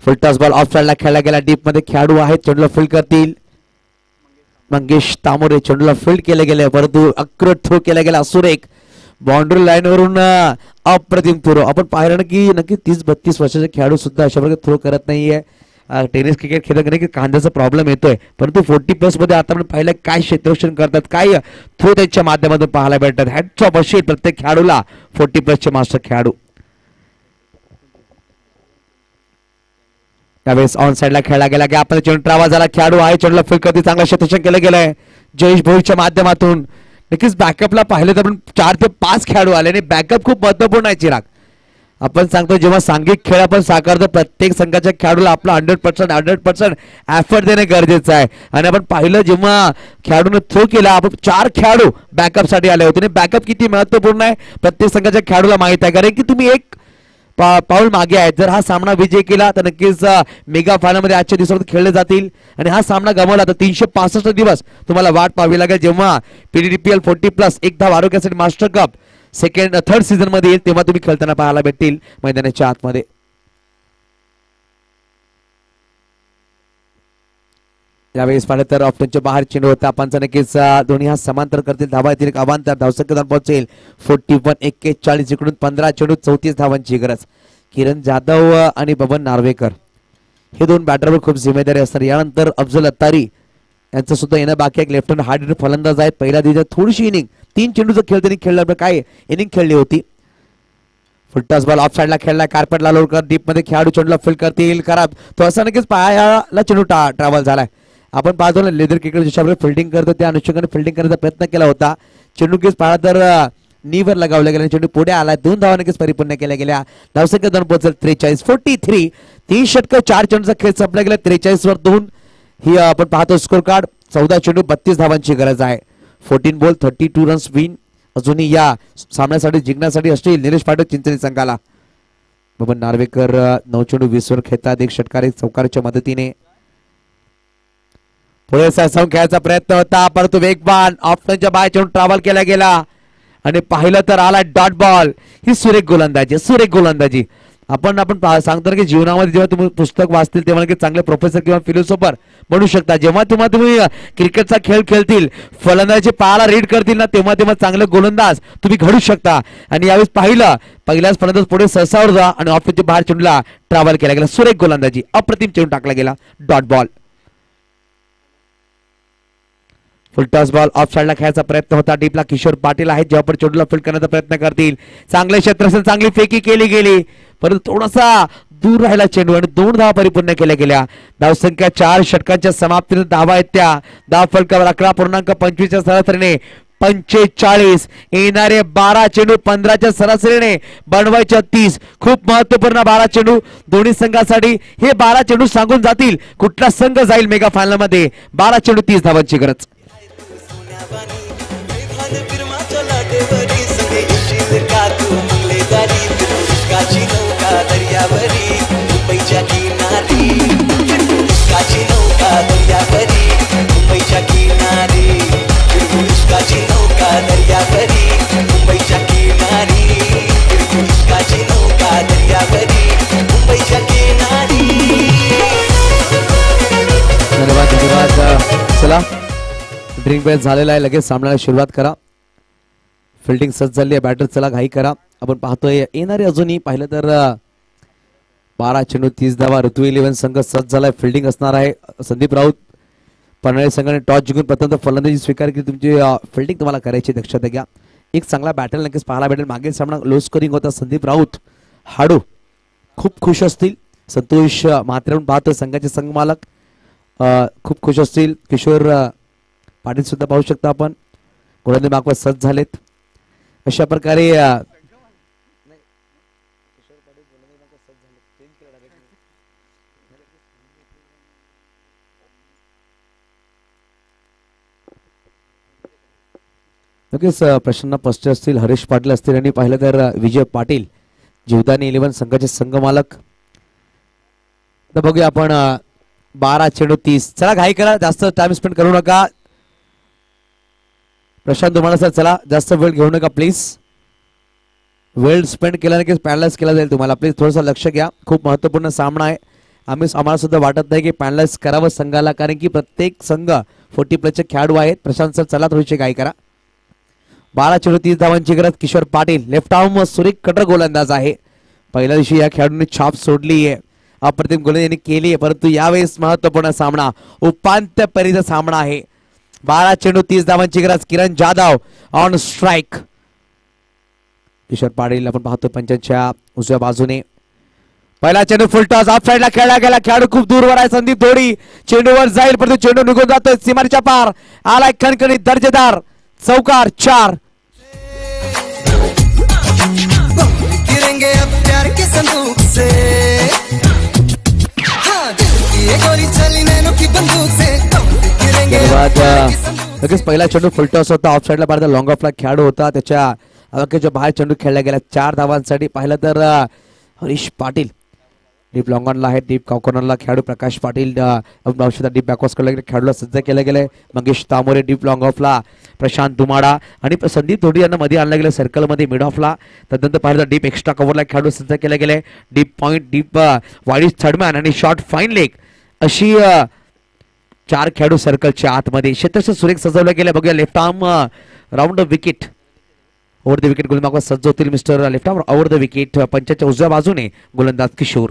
फुल टॉस बॉल ऑफ साइडला खेळला गेला. डीप मध्ये खेळाडू आहेत. चेंडूला फील्ड करतील. मंगेश तामोरे. चेंडूला फील्ड केले गेले. परंतु अक्रोट थ्रो केला गेला. सुरेख बाउंड्री लाईन वरून अप्रतिम थ्रो. आपण पाहिलं ना की नक्की 30-32 वर्षाचे खेळाडू सुद्धा अशा प्रकारे थ्रो करत नाहीये. टेनिस क्रिकेट खेळताना की खांद्याचा प्रॉब्लेम येतोय. परंतु 40+ मध्ये आता आपण पाहिलं काय क्षेत्ररक्षण करतात, काय थ्रो त्यांच्या माध्यमातून पाहायला भेटतात. हॅट्स ऑफ असेल प्रत्येक खेळाडूला. 40+ मास्टर खेळाडू. त्यावेळेस ऑन साइडला खेळला गेला की आपण चेंडू ट्रॅव्हल झाला. खेळाडू आहे. चेंडूला फील्ड करते. चांगलं क्षेत्ररक्षण केलं गेलंय जयेश भोईरच्या माध्यमातून. नक्कीच बॅकअपला पाहिलं तर आपण 4 ते 5 खेळाडू आले आणि बॅकअप खूप महत्वपूर्ण आहे. चिराग आपण सांगतो जेव्हा सांघिक खेळ आपण साकारतो प्रत्येक संघाच्या खेळाडूला आपला 100% एफर्ट देणे गरजेचं आहे. आणि आपण पाहिलं जेव्हा खेळाडूने थ्रो केला आपण 4 खेळाडू बॅकअप साठी आले होते. बॅकअप किती महत्वपूर्ण आहे प्रत्येक संघाच्या खेळाडूला माहित आहे. कारण की तुम्ही एक पाऊल मागे आहेत. जर हा सामना विजय केला तर नक्कीच मेगा फायनल मध्ये आजच्या दिवसामध्ये खेळले जातील. आणि हा सामना गमावला तर 365 दिवस तुम्हाला वाट पाहावी लागेल. जेव्हा PDDPL 40+ 1 धाव आरोग्यासाठी मास्टर कप थर्ड सीझन मध्ये येईल तेव्हा तुम्ही खेळताना पाहायला भेटतील मैदानाच्या आतमध्ये. यावेळेस पाहिलं तर ऑप्शनच्या बाहेर चेंडू होता. पंच नक्कीच दोन्ही हा समांतर करतील. धावा येतील. एक अवांतर धावसंख्या पोहोचेल 41-41. इकडून 15 चेंडू 34 धावांची गरज. किरण जाधव आणि बबन नार्वेकर हे 2 बॅटरवर खूप जिम्मेदारी असणार. यानंतर अफजल अत्तारी यांचं सुद्धा येणं बाकी आहे. लेफ्ट हँड हार्ड हिटर फलंदाज आहेत. पहिल्या दिवसात थोडीशी इनिंग 3 चेंडूचा खेळ त्यांनी खेळला. काय इनिंग खेळली होती. फुलटॉस बॉल ऑफ साइडला खेळला. कार्पेट लालोरकर डीप मध्ये खेळाडू चेंडूला फील्ड करतील. खराब तो असा नक्कीच पायाला चेंडू ट्रॅव्हल झालाय. आपण पाहतो ना लेदर क्रिकेट ज्याच्यावर फिल्डिंग करतो त्या अनुषंगाने फिल्डिंग करण्याचा प्रयत्न केला होता. चेंडू केस पाहिला तर नीवर लगावला गेला. चेंडू पुढे आला. 2 धावा नक्कीच परिपूर्ण केल्या गेल्या. धावसंख्या 2 पोहोचेल 43-43. 3 षटक 4 चेंडूचा खेळ संपला गेला. 43 वर 2 ही आपण पाहतो स्कोर कार्ड. 14 चेंडू 32 धावांची गरज आहे. 14 बॉल 32 रन्स विन अजूनही या सामन्यासाठी जिंकण्यासाठी असतील निलेश पाटील चिंचणी संघाला. बबन नार्वेकर 9 चेंडू 20 वर खेळतात. एक षटकार एक चौकाराच्या मदतीने पुढे सरसावून खेळायचा प्रयत्न होता परंतु वेगवान ऑफनच्या बाहेर चेंडू ट्रॅव्हल केला गेला आणि पाहिलं तर आला डॉट बॉल. ही सुरेख गोलंदाजी. आपण सांगतो की जीवनामध्ये जेव्हा तुम्ही पुस्तक वाचतील तेव्हा की चांगले प्रोफेसर किंवा फिलोसोफर बनू शकता. जेव्हा तुम्ही क्रिकेटचा खेळ खेळतील फलंदाजी पायाला रीड करतील ना तेव्हा चांगले गोलंदाज तुम्ही घडू शकता. आणि यावेळेस पाहिलं पहिल्याच फलंदाज पुढे सहसावर जा आणि ऑफच्या बाहेर चेंडूला ट्रॅव्हल केला गेला. सुरेख गोलंदाजी अप्रतिम चेंडू टाकला गेला dot ball. Full toss ball of साइडला खेळायचा प्रयत्न होता. डीपला किशोर पाटील आहेत जेव्हा पण चेंडूला फील्ड करण्याचा प्रयत्न करतील. चांगले क्षेत्ररक्षण चांगली फेकी केली गेली परंतु थोडासा दूर राहिला चेंडू आणि 2 धावा परिपूर्ण केल्या गेल्या. धावसंख्या 4 षटकांच्या समाप्तीने धावा आहेत त्या. धाव फलकावर 11.25 च्या सरासरीने 45. येणारे 12 चेंडू 15 च्या सरासरीने बनवायच्या 30. खूप महत्वपूर्ण 12 चेंडू दोन्ही संघासाठी. हे 12 चेंडू सांगून जातील कुठला संघ जाईल मेगा फायनल मध्ये. 12 चेंडू 30 धावांची गरज. चला ड्रिंक बेल झालेला आहे. लगेच सामन्याला सुरुवात करा. फिल्डिंग सज्ज झाली आहे. बॅटर चला घाई करा. आपण पाहतोय येणारे अजूनही पाहिलं तर 12 चेंडू 30 धावा. ऋतू 11 संघ सज्ज झालाय. फिल्डिंग असणार आहे. संदीप राऊत पनवेल संघाने टॉस जिंकून प्रथम फलंदाजी स्वीकार केली. तुमची फिल्डिंग तुम्हाला करायची दक्षता घ्या. एक चांगला बॅटर नक्कीच पाहायला भेटेल. मागील सामना लो स्कोरिंग होता. संदीप राऊत हाडू खूप खुश असतील. संतोष म्हात्रे पाहतोय संघाचे संघमालक खूप खुश असतील. किशोर पाटील सुद्धा पाहू शकता आपण गोलंदाजी मागवर सज्ज झालेत. अशा प्रकारे नक्कीच प्रसन्न पस्ते असतील. हरीश पाटील असतील आणि पाहिलं तर विजय पाटील जीवदानी 11 संघाचे संघमालक. तर बघूया आपण 12 चेंडू 30. चला घाई करा. जास्त टाइम स्पेंड करू नका. प्रशांत तुम्हाला सर चला जास्त वेळ घेऊ नका प्लीज. वेळ स्पेंड केला नक्कीच पॅनलाइज केला जाईल तुम्हाला. प्लीज थोडंसं लक्ष घ्या. खूप महत्त्वपूर्ण सामना आहे. आम्हाला सुद्धा वाटत नाही की पॅनलाइज करावं संघाला कारण की प्रत्येक संघ 40+ खेळाडू आहेत. प्रशांत सर चला थोडीशी घाई करा. 12 चेंडू 30 धावांची गरज. किशोर पाटील लेफ्ट आर्म सुरेख कटर गोलंदाज आहे. पहिल्या दिवशी या खेळाडूंनी छाप सोडली आहे. अप्रतिम गोलंदाजी केली आहे परंतु यावेळेस महत्त्वपूर्ण सामना उपांत्य फेरीचा सामना आहे. 12 चेंडू 30 धावांची गरज. Kiran Jadhav on strike. किशोर पाटील आपण पाहतो पंचांच्या उजव्या बाजूने. पहिला चेंडू फुल टॉस ऑफ साइडला खेळला गेला. खेळाडू खूप दूरवर आहे. संदीप धोडी चेंडूवर जाईल परंतु चेंडू निघून जातोय सीमारेच्या पार. आलाय खणखणीत दर्जेदार चौकार 4. गिरेंगे अब प्यार के संदूक से, हाँ दिल की ये गोली चली नैनों की बंदूक से, गिरेंगे अब प्यार के संदूक. लगेच पहिला चेंडू फुलटॉस होता. ऑफ साइडला पाहिलं लॉंग ऑफला खेळाडू होता. त्याच्या अवकाशाच्या बाहेर चेंडू खेळला गेला. 4 धावांसाठी. पाहिलं तर हरीश पाटील डीप लॉंगॉनला आहे. डीप कॉर्नरला खेळाडू प्रकाश पाटील डीप बॅकवर्स कडे खेळाडूला सज्ज केलं गेलंय. मंगेश तामोरे डीप लॉंग ऑफला. प्रशांत दुमाडा आणि संदीप धोडी यांना मध्ये आणलं गेलं सर्कलमध्ये मिड ऑफला. त्यानंतर पाहिलं डीप एक्स्ट्रा कव्हरला खेळाडू सज्ज केले गेले. Deep point deep wide third man आणि शॉर्ट फाईन लेग अशी 4 खेळाडू सर्कलच्या आतमध्ये. क्षेत्ररक्षण सुरेख सजवलं गेलं. बघूया left arm round wicket over the wicket गोलंदाज सज्ज होतील mister left arm over the wicket. पंचाच्या उजव्या बाजूने गोलंदाज किशोर.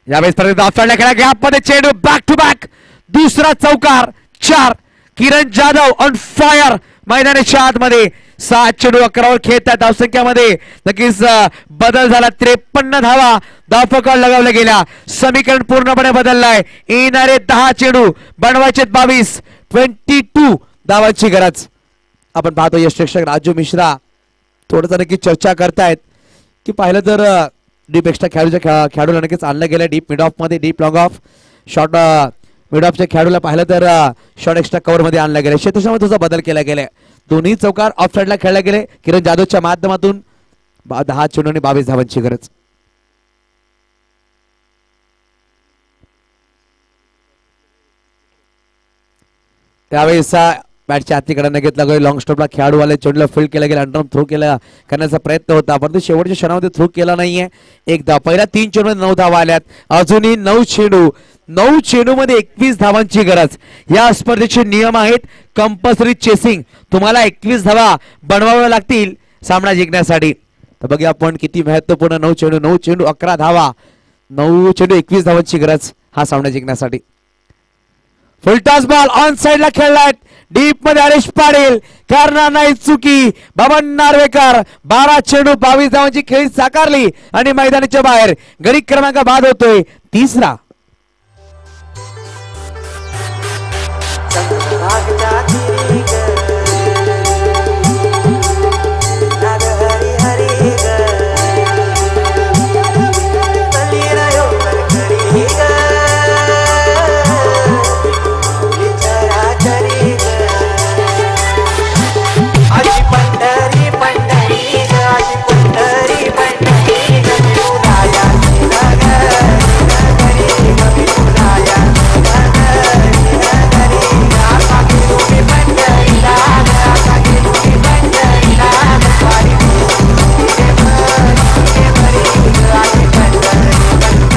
यावेळेस खेळा गॅपमध्ये चेंडू बॅक टू बॅक. दुसरा चौकार 4. किरण जाधव ऑन फायर मैदानाच्या आतमध्ये. 7 चेंडू 11 वर खेळतात. धावसंख्यामध्ये नक्कीच बदल झाला. 53 धावा धावफलकावर लगावल्या गेल्या. समीकरण पूर्णपणे बदललाय. येणारे 10 चेंडू बनवायचे 22 धावांची गरज. आपण पाहतो यशरक्षक राजू मिश्रा थोडंसं नक्की चर्चा करतायत की पाहिलं तर डीप एक्स्ट्रा खेळाडूला नक्कीच आणलं गेलं. डीप मिड ऑफ मध्ये deep long of short mid ऑफच्या खेळाडूला पाहिलं तर शॉर्ट एक्स्ट्रा कव्हर मध्ये आणलं गेलं. क्षेत्रक्षणामध्ये तुझा बदल केला गेलाय. दोन्ही चौकार ऑफ साइडला खेळले गेले. किरण जाधवच्या माध्यमातून 10 चेंडू आणि 22 धावांची गरज. त्यावेळेस बॅटच्या हातीकडे न घेतला गेला. लॉंग स्टॉपला खेळाडू आले. चेंडूला फील्ड केला गेला. अंडरम थ्रो करण्याचा प्रयत्न होता परंतु शेवटच्या क्षणामध्ये थ्रो केला नाहीये. एकदा पहिल्या 3 चेंडू 9 धावा आल्यात. अजूनही 9 चेंडू मध्ये 21 धावांची गरज. या स्पर्धेचे नियम आहेत कंपल्सरी चेसिंग. तुम्हाला 21 धावा बनवाव्या लागतील सामना जिंकण्यासाठी. तर बघूया आपण किती महत्वपूर्ण 9 चेंडू 11 धावा. 9 चेंडू 21 धावांची गरज हा सामना जिंकण्यासाठी. फुलटॉस बॉल ऑन साइड ला खेळलाय. डीप मध्ये हरीश पाटील करणार नाही चुकी. बबन नार्वेकर 12 चेंडू 22 धावांची खेळी साकारली आणि मैदानाच्या बाहेर गडी क्रमांक बाद होतोय 3रा.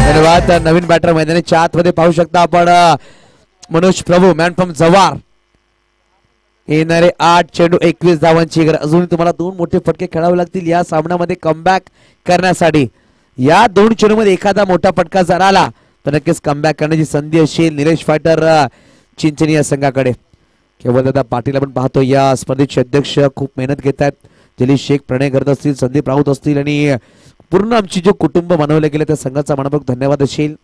धन्यवाद. नवीन बॅटर मैदानाच्या आतमध्ये पाहू शकता आपण मनोज प्रभू मॅन फ्रॉम जव्हार. येणारे 8 चेंडू 21 धावांची गरज. अजून तुम्हाला 2 मोठे फटके खेळावे लागतील या सामन्यामध्ये कमबॅक करण्यासाठी. या 2 चेंडूमध्ये एखादा मोठा फटका जर आला तर नक्कीच कमबॅक करण्याची संधी असेल निलेश फायटर चिंचणी या संघाकडे. केवलदादा पाटील आपण पाहतो या स्पर्धेचे अध्यक्ष खूप मेहनत घेत आहेत. जलीश शेख, प्रणय करत असतील, संदीप राऊत असतील आणि पूर्ण आमची जे कुटुंब बनवले गेले त्या संघाचा मनपूर्वक धन्यवाद असेल.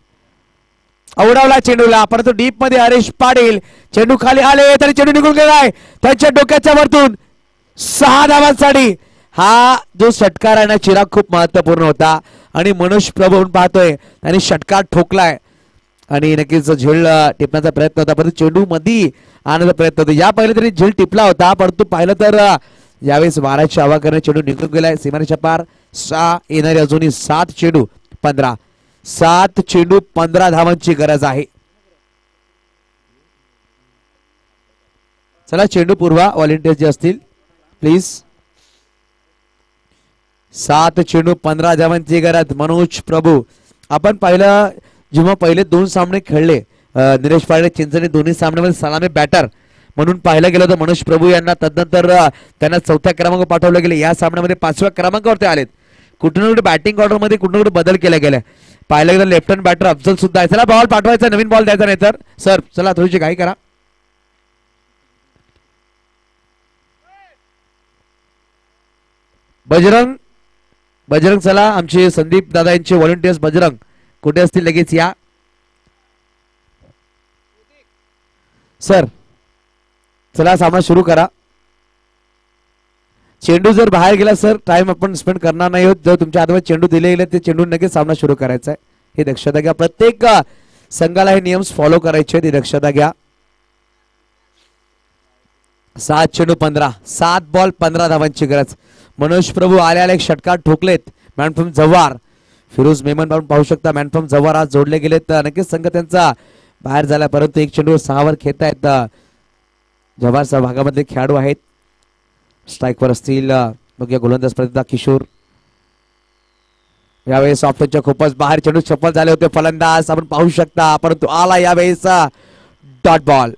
अवडावला चेंडूला परंतु डीप मध्ये हरीश पाटील. चेंडू खाली आले तरी चेंडू निघून गेलाय त्यांच्या डोक्याच्या वरतून. 6 धावांसाठी हा जो षटकार आहे ना चिराग खूप महत्वपूर्ण होता आणि मनोज प्रभू पाहतोय त्यांनी षटकार ठोकलाय आणि नक्कीच झेल टिपण्याचा प्रयत्न होता परंतु चेंडू मध्ये आणण्याचा प्रयत्न होता. या पहिले तरी झेल टिपला होता परंतु पाहिलं तर यावेळेस मारायची हवा करणे चेंडू निघून गेलाय सीमारेषेच्या पार. 6 येणारे अजूनही 7 चेंडू 15. 7 चेंडू 15 धावांची गरज आहे. चला चेंडू पूर्वा व्हॉलेंटियर्स जे असतील प्लीज. 7 चेंडू 15 धावांची गरज. मनोज प्रभू आपण पाहिलं जेव्हा पहिले 2 सामने खेळले निलेश पाटील चिंचणी दोन्ही सामन्यामध्ये सलामी बॅटर म्हणून पाहिलं गेलं तर मनोज प्रभू यांना तदनंतर त्यांना 4थ्या क्रमांकावर पाठवलं गेले. या सामन्यामध्ये 5व्या क्रमांकावर ते आलेत. कुठे ना कुठे बॅटिंग ऑर्डर मध्ये कुठे ना कुठे बदल केला गेला. पाहिलं गेलं लेफ्ट हँड बॅटर अफजल सुद्धा आहे. चला बॉल पाठवायचा नवीन बॉल द्यायचा नाही तर सर चला थोडीशी घाई करा. बजरंग चला आमचे संदीप दादा यांचे व्हॉलंटियर्स बजरंग कुठे असतील लगेच या. सर चला सामना सुरू करा. चेंडू जर बाहेर गेला सर टाइम आपण स्पेंड करणार नाही होत. जर तुमच्या हातात चेंडू दिले गेले ते चेंडू नक्कीच सामना सुरू करायचा आहे हे दक्षता घ्या. प्रत्येक संघाला हे नियम फॉलो करायचे हे दक्षता घ्या. 7 चेंडू 15. 7 बॉल 15 धावांची गरज. मनोज प्रभू आले एक षटकार ठोकलेत मॅन फ्रॉम जव्हार. फिरोज मेमन आपण पाहू शकता मॅन फ्रॉम जव्हार आज जोडले गेले तर नक्कीच संघ त्यांचा बाहेर झाला परंतु 1 चेंडू 6 वर खेळतायत. जव्हारच्या भागामधले खेळाडू आहेत. स्ट्राईकवर असतील बघूया गोलंदाज प्रतिदा किशोर. यावेळेस ऑप्शनच्या खूपच बाहेर चेंडू सफल झाले होते फलंदाज आपण पाहू शकता परंतु आला यावेळेस डॉट बॉल.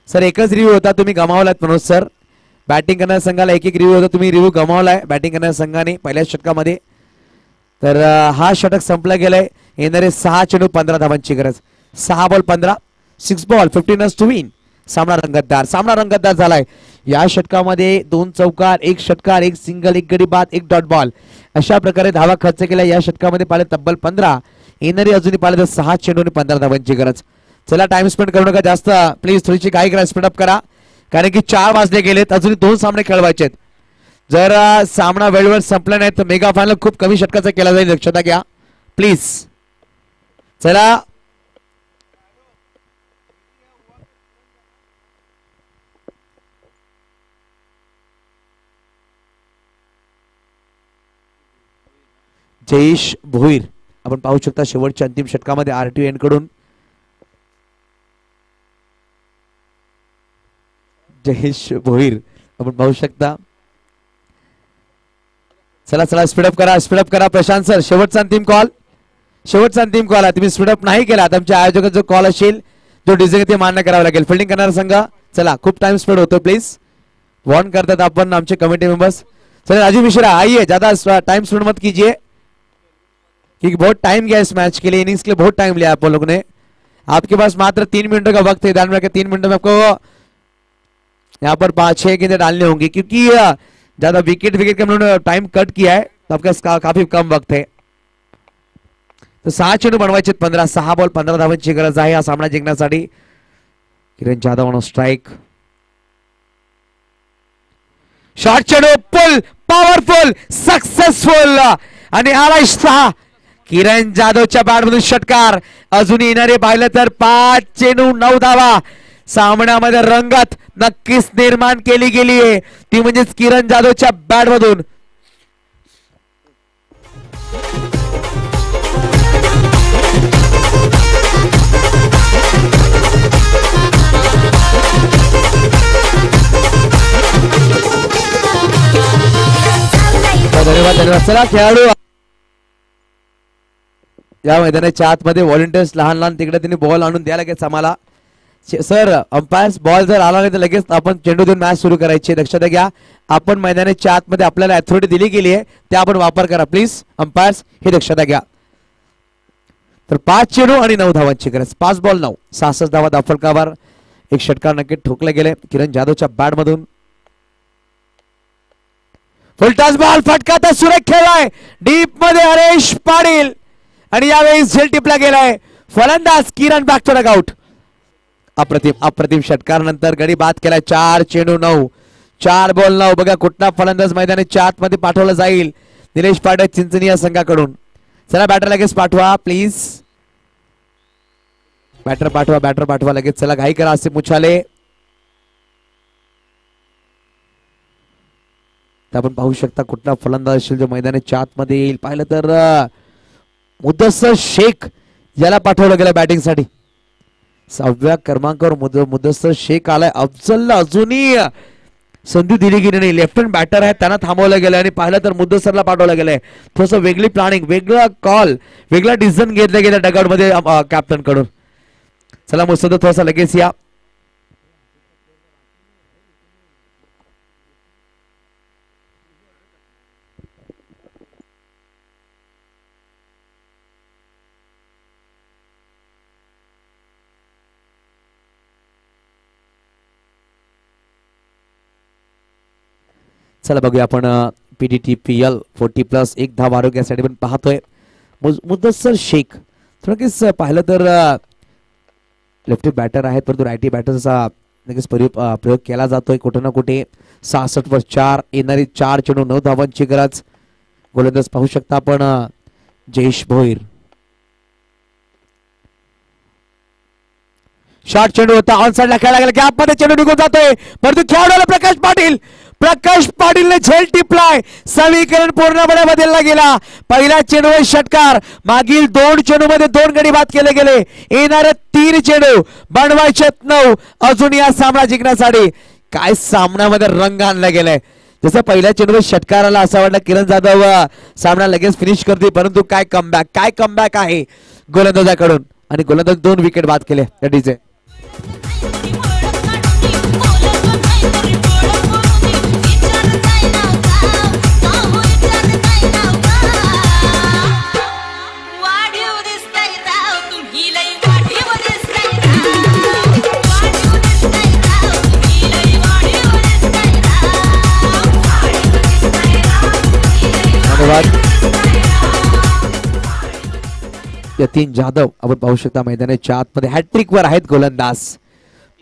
सर एकच रिव्ह्यू होता तुम्ही गमावलात मनोज सर. बॅटिंग करणाऱ्या संघाला एक रिव्ह्यू होता तुम्ही रिव्ह्यू गमावलाय बॅटिंग करणाऱ्या संघाने पहिल्या षटकामध्ये. तर हा षटक संपला गेलाय. येणारे 6 चेंडू 15 धावांची गरज. 6 ball 15. 6 ball 15 runs to win. सामना रंगतदार झालाय. या षटकामध्ये 2 चौकार 1 षटकार 1 सिंगल 1 गडी बाद 1 डॉट बॉल अशा प्रकारे धावा खर्च केल्या. या षटकामध्ये पाहिले तब्बल 15. येणारी अजूनही पाहिले तर 6 चेंडू आणि 15 धावांची गरज. चला टाइम स्पेंड करू नका जास्त प्लीज. थोडीशी घाई करा स्पीड अप करा कारण की 4 वाजले गेलेत. अजून 2 सामने खेळवायचे आहेत. जर सामना वेळेवर संपला नाही तर मेगा फायनल खूप कमी षटकाचा केला जाईल लक्षात घ्या प्लीज. चला जयेश भोईर आपण पाहू शकता शेवटच्या अंतिम षटकामध्ये RTN कडून जयेश भोईर आपण पाहू शकता. चला चला स्पीडअप करा प्रशांत सर. शेवटचा अंतिम कॉल आहे. तुम्ही स्पीडअप नाही केला तर आमच्या आयोजकाचा जो कॉल असेल जो डिझाईन ते मान्य करावा लागेल. फिल्डिंग करणारा संघ चला खूप टाइम स्पेंड होतो प्लीज वॉर्न करतात आपण आमचे कमिटी मेंबर्स. चलिए राजीव मिश्रा आइए ज्यादा टाइम स्पेंड मत कीजिए क्योंकि बहुत टाइम गया इस मैच के लिए इनिंग्स के लिए बहुत टाइम लिया आप लोगों ने. आपके पास मात्र 3 मिनटों का वक्त है. ध्यान में रखें 3 मिनटों में आपको यहाँ पर 5-6 गेंदें डालनी होंगी क्योंकि ज्यादा विकेट के हम लोगों ने टाइम कट किया है तो आपका काफी कम वक्त है. तो 6 चेंडू बनवायचे 15 6 बॉल 15 धावांची गरज आहे हा सामना जिंकण्यासाठी. Kiran Jadhav on strike. Short चेंडू पुल पॉवरफुल सक्सेसफुल आणि आला सहा. किरण जाधवच्या बॅटमधून षटकार. अजून येणारे पाहिलं तर 5 चेंडू 9 धावा. सामन्यामध्ये रंगत नक्कीच निर्माण केली गेली आहे ती म्हणजेच किरण जाधवच्या बॅटमधून. धन्यवाद. चला खेळाडू या मैदानाच्या आतमध्ये व्हॉलंटियर्स लहान तिकडे त्यांनी बॉल आणून द्या लगेच आम्हाला. सर अंपायर्स बॉल जर आला नाही तर लगेच आपण चेंडू देऊन मॅच सुरू करायची. लक्षात घ्या आपण मैदानाच्या आतमध्ये आपल्याला अथॉरिटी दिली गेली आहे ते आपण वापर करा प्लीज अंपायर्स हे लक्षात घ्या. तर 5 चेंडू आणि 9 धावांची गरज. 5 बॉल 9 66 धावा दाफलकावर. एक षटकार नक्की ठोकले गेले किरण जाधवच्या बॅट मधून. फुलटॉस बॉल फटका तर सुरेख खेळलाय डीप मध्ये हरेश पाटील आणि यावेळी झेल टिपला गेलाय. फलंदाज किरण बॅक टू डगआउट. अप्रतिम षटकार नंतर गडी बाद केलाय. 4 चेंडू 9 4 बॉल 9. बघा कुठला फलंदाज मैदानाच्या आतमध्ये पाठवला जाईल निलेश पाटील चिंचणी या संघाकडून. चला बॅटर लगेच पाठवा प्लीज. बॅटर पाठवा लगेच. चला घाई करा आसिफ मुछाले. आपण पाहू शकता कुठला फलंदाज असेल जो मैदानाच्या आतमध्ये येईल. पाहिलं तर मुदस्सर शेख याला पाठवलं गेलं बॅटिंग साठी. 6व्या क्रमांकावर मुदस्सर शेख आलाय. अफजलला अजूनही संधी दिली गेली नाही. लेफ्ट हँड बॅटर आहे त्यांना थांबवलं गेलं आणि पाहिलं तर मुदस्सरला पाठवलं गेलंय. थोडस वेगळी प्लॅनिंग वेगळा कॉल वेगळा डिसिजन घेतला गेला डगआउट मध्ये कॅप्टन कडून. चला मुसद्द थोडासा लगेच या. चला बघूया आपण PDTPL 40+ 1 धाव आरोग्यासाठी पण पाहतोय. मुदस्सर शेख थोडं पाहिलं तर लेफ्टी बॅटर आहेत परंतु रायटी बॅटरचा लगेच प्रयोग केला जातोय कुठे ना कुठे. 66 वर 4 येणारी 4 चेंडू 9 धावांची गरज. गोलंदाज पाहू शकता आपण जयेश भोईर. शॉर्ट चेंडू होता ऑन साइडला खेळला गेला गॅप मध्ये चेंडू निघून जातोय परंतु खेळाडूला प्रकाश पाटीलने झेल टिपलाय. समीकरण पूर्णपणे बदलला गेला. पहिला चेंडू षटकार. मागील 2 चेंडू मध्ये 2 गडी बाद केले गेले. येणारे 3 चेंडू बनवायचे 9 अजून या सामना जिंकण्यासाठी. काय सामन्यामध्ये रंग आणला गेलाय. जसं पहिल्या चेंडूवर षटकाराला असं वाटलं किरण जाधव सामना लगेच फिनिश करते परंतु काय कमबॅक आहे गोलंदाजाकडून आणि गोलंदाज 2 विकेट बाद केले डीजे. यतीन जाधव आपण पाहू शकता मैदानाच्या आतमध्ये हॅट्रिक वर आहेत गोलंदाज.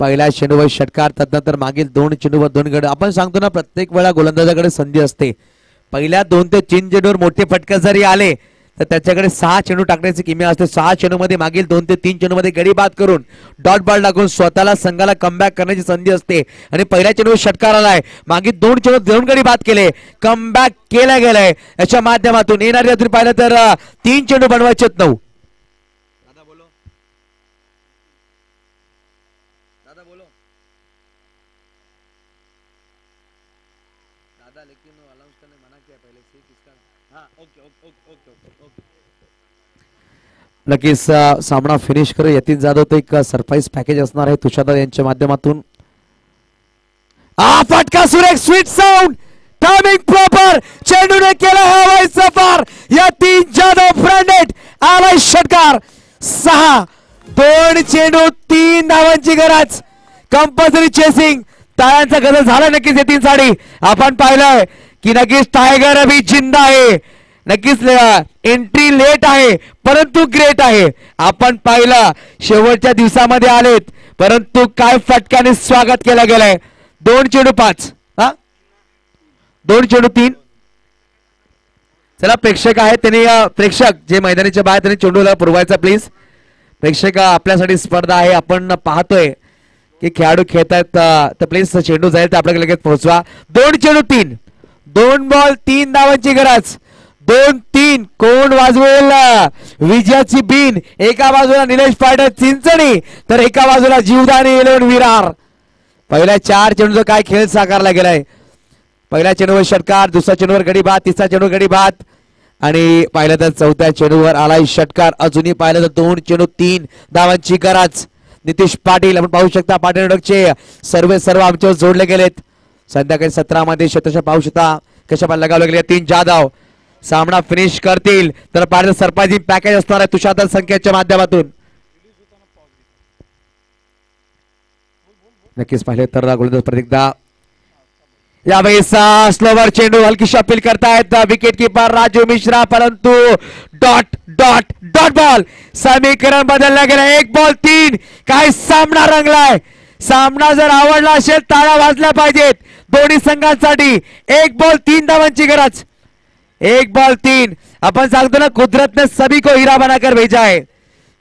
पहिल्या चेंडूवर षटकार तदनंतर मागील 2 चेंडूवर 2 गडी. आपण सांगतो ना प्रत्येक वेळा गोलंदाजाकडे संधी असते. पहिल्या 2 ते 3 चेंडूवर मोठे फटके जरी आले तर त्याच्याकडे 6 चेंडू टाकण्याची किमया असते. 6 चेंडू मध्ये मागील 2 ते 3 चेंडू मध्ये गडी बाद करून डॉट बॉल टाकून स्वतःला संघाला कमबॅक करण्याची संधी असते. आणि पहिल्या चेंडूवर षटकार आलाय. मागील 2 चेंडू देऊन गडी बाद केले, कमबॅक केला गेलाय याच्या माध्यमातून. येणारी रात्री पाहिलं तर 3 चेंडू बनवायचे 9. नक्कीच सामना फिनिश कर. यतीन जाधव तो एक सरप्राईज पॅकेज असणार आहे तुषारदादा यांच्या माध्यमातून. फटका सुरेख, स्वीट साऊंड, टायमिंग प्रॉपर. चेंडूने केला हवाई सफर. यतीन जाधव ब्रँडेड आलाय षटकार. 6 2 चेंडू 3 धावांची गरज. Compulsory chasing. टाळ्यांचा गजर झाला नक्कीच यतीनसाठी. आपण पाहिलंय की नक्कीच टायगर अभी जिंदा आहे. नक्कीच एंट्री लेट आहे परंतु ग्रेट आहे. आपण पाहिलं शेवटच्या दिवसामध्ये आलेत परंतु काय फटक्याने स्वागत केलं गेलंय. 2 चेंडू 5, 2 चेंडू 3. चला प्रेक्षक आहेत त्यांनी, प्रेक्षक जे मैदानाच्या बाहेर त्यांनी चेंडूला पुरवायचा प्लीज. प्रेक्षक आपल्यासाठी स्पर्धा आहे. आपण पाहतोय की खेळाडू खेळतायत तर प्लीज चेंडू जाईल तर आपल्याला लगेच पोहोचवा. 2 चेंडू 3, 2 बॉल 3 धावांची गरज. 2-3 कोण वाजवेल विजयाची बीन. एका बाजूला निलेश पाटील चिंचणी तर एका बाजूला जीवदानी 11 विरार. पहिल्या 4 चेंडूचा काय खेळ साकारला गेलाय. पहिल्या चेंडूवर षटकार, दुसऱ्या चेंडूवर गडी बाद, तिसऱ्या चेंडूवर गडी बाद आणि पाहिलं तर चौथ्या चेंडूवर आलाय षटकार. अजूनही पाहिलं तर 2 चेंडू 3 धावांची गरज. नितीश पाटील आपण पाहू शकता पाटील सर्व आमच्यावर जोडले गेलेत. संध्याकाळी 17 मध्ये शतश पाहू शकता कशा लगावले गेले. यतीन जाधव सामना फिनिश करतील तर पाहिलं सरप्राइजिंग पॅकेज असणार आहे तुषारदादा संख्येच्या माध्यमातून. नक्कीच पाहिले तर गोलंदाज प्रतीकदा यावेळेस स्लोवर चेंडू हलकीशी अपील करतायत विकेट कीपर राजू मिश्रा परंतु डॉट डॉट डॉट बॉल. समीकरण बदलला गेला. 1 बॉल 3. काय सामना रंगलाय. सामना जर आवडला असेल टाळ्या वाजल्या पाहिजेत दोन्ही संघांसाठी. 1 बॉल 3 धावांची गरज. 1 बॉल 3. अपन सांगतो ना कुदरत ने सभी को हीरा बनाकर भेजा है.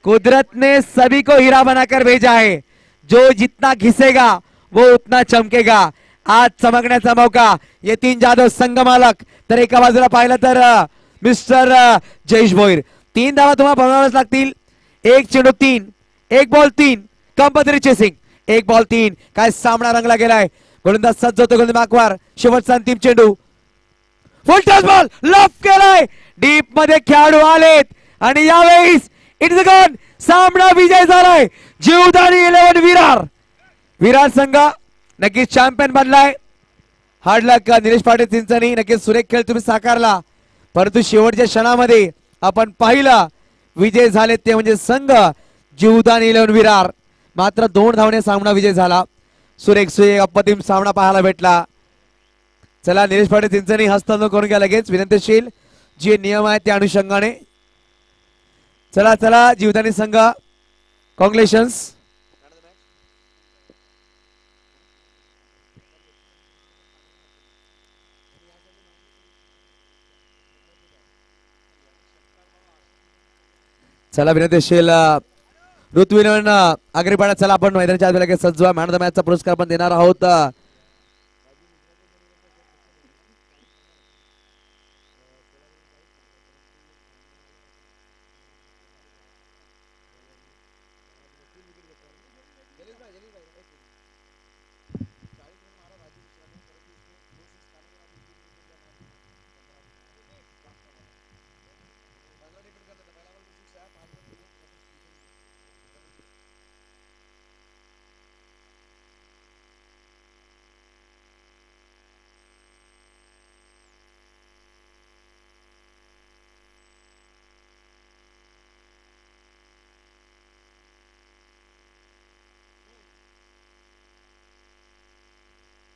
कुदरत ने सभी को हीरा बनाकर भेजा है. जो जितना घिसेगा वो उतना चमकेगा. आज चमकण्याचा मौका. यतीन जाधव संघ मालक तर एका बाजूला पाहिलं तर मिस्टर जयेश भोईर. 3 धावा तुम्हाला बनवाव्याच लागतील. 1 चेंडू 3, 1 बॉल 3 कंपल्सरी चेसिंग. 1 बॉल 3. काय सामना रंगला गेलाय. गोलंदाज सज्ज होतो गोलंदाज माकवार. शेवटचा अंतिम चेंडू फुल टच बॉल लॉफ केलाय. डीप मध्ये खेळाडू आलेत आणि यावेळेस इट इज गॉन. सामना विजय झालाय. जीवदानी 11 विरार. विरार संघ नक्कीच चॅम्पियन बनलाय. हार्ड लक निलेश पाटील चिंचणी. नक्कीच सुरेख खेळ तुम्ही साकारला परंतु शेवटच्या क्षणामध्ये आपण पाहिलं विजय झाले ते म्हणजे संघ जीवदानी 11 विरार. मात्र 2 धावने सामना विजय झाला. सुरेख अप्रतिम सामना पाहायला भेटला. चला निलेश पाटील चिंचणी हस्तांतरण करून घ्या लगेच विनंतीशील. जे नियम आहेत त्या अनुषंगाने. चला चला जीवदानी संघ कॉंग्रॅच्युलेशन्स. चला विनंतीशील ऋतुविनोद आगरीपाडा. चला आपण मैदानाच्या आत लगेच सज्ज. मॅन ऑफ द मॅचचा पुरस्कार पण देणार आहोत.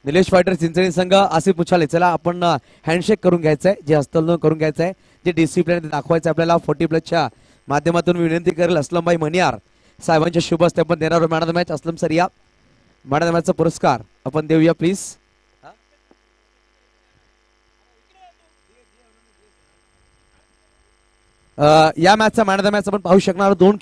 निलेश फायटर चिंचणी संघ आसिफ मुछाले. चला आपण हँडशेक करून घ्यायचंय. जे हस्तांतरण करून घ्यायचंय जे डिसिप्लिन दाखवायचं आपल्याला 40+ माध्यमातून विनंती करेल असलमभाई मनियार साहेबांच्या शुभ हस्ते आपण देणार man of the match. Aslam sir या मॅन ऑफ द मॅचचा पुरस्कार आपण देऊया प्लीज. या मॅचचा मॅन ऑफ द मॅच आपण पाहू शकणार दोन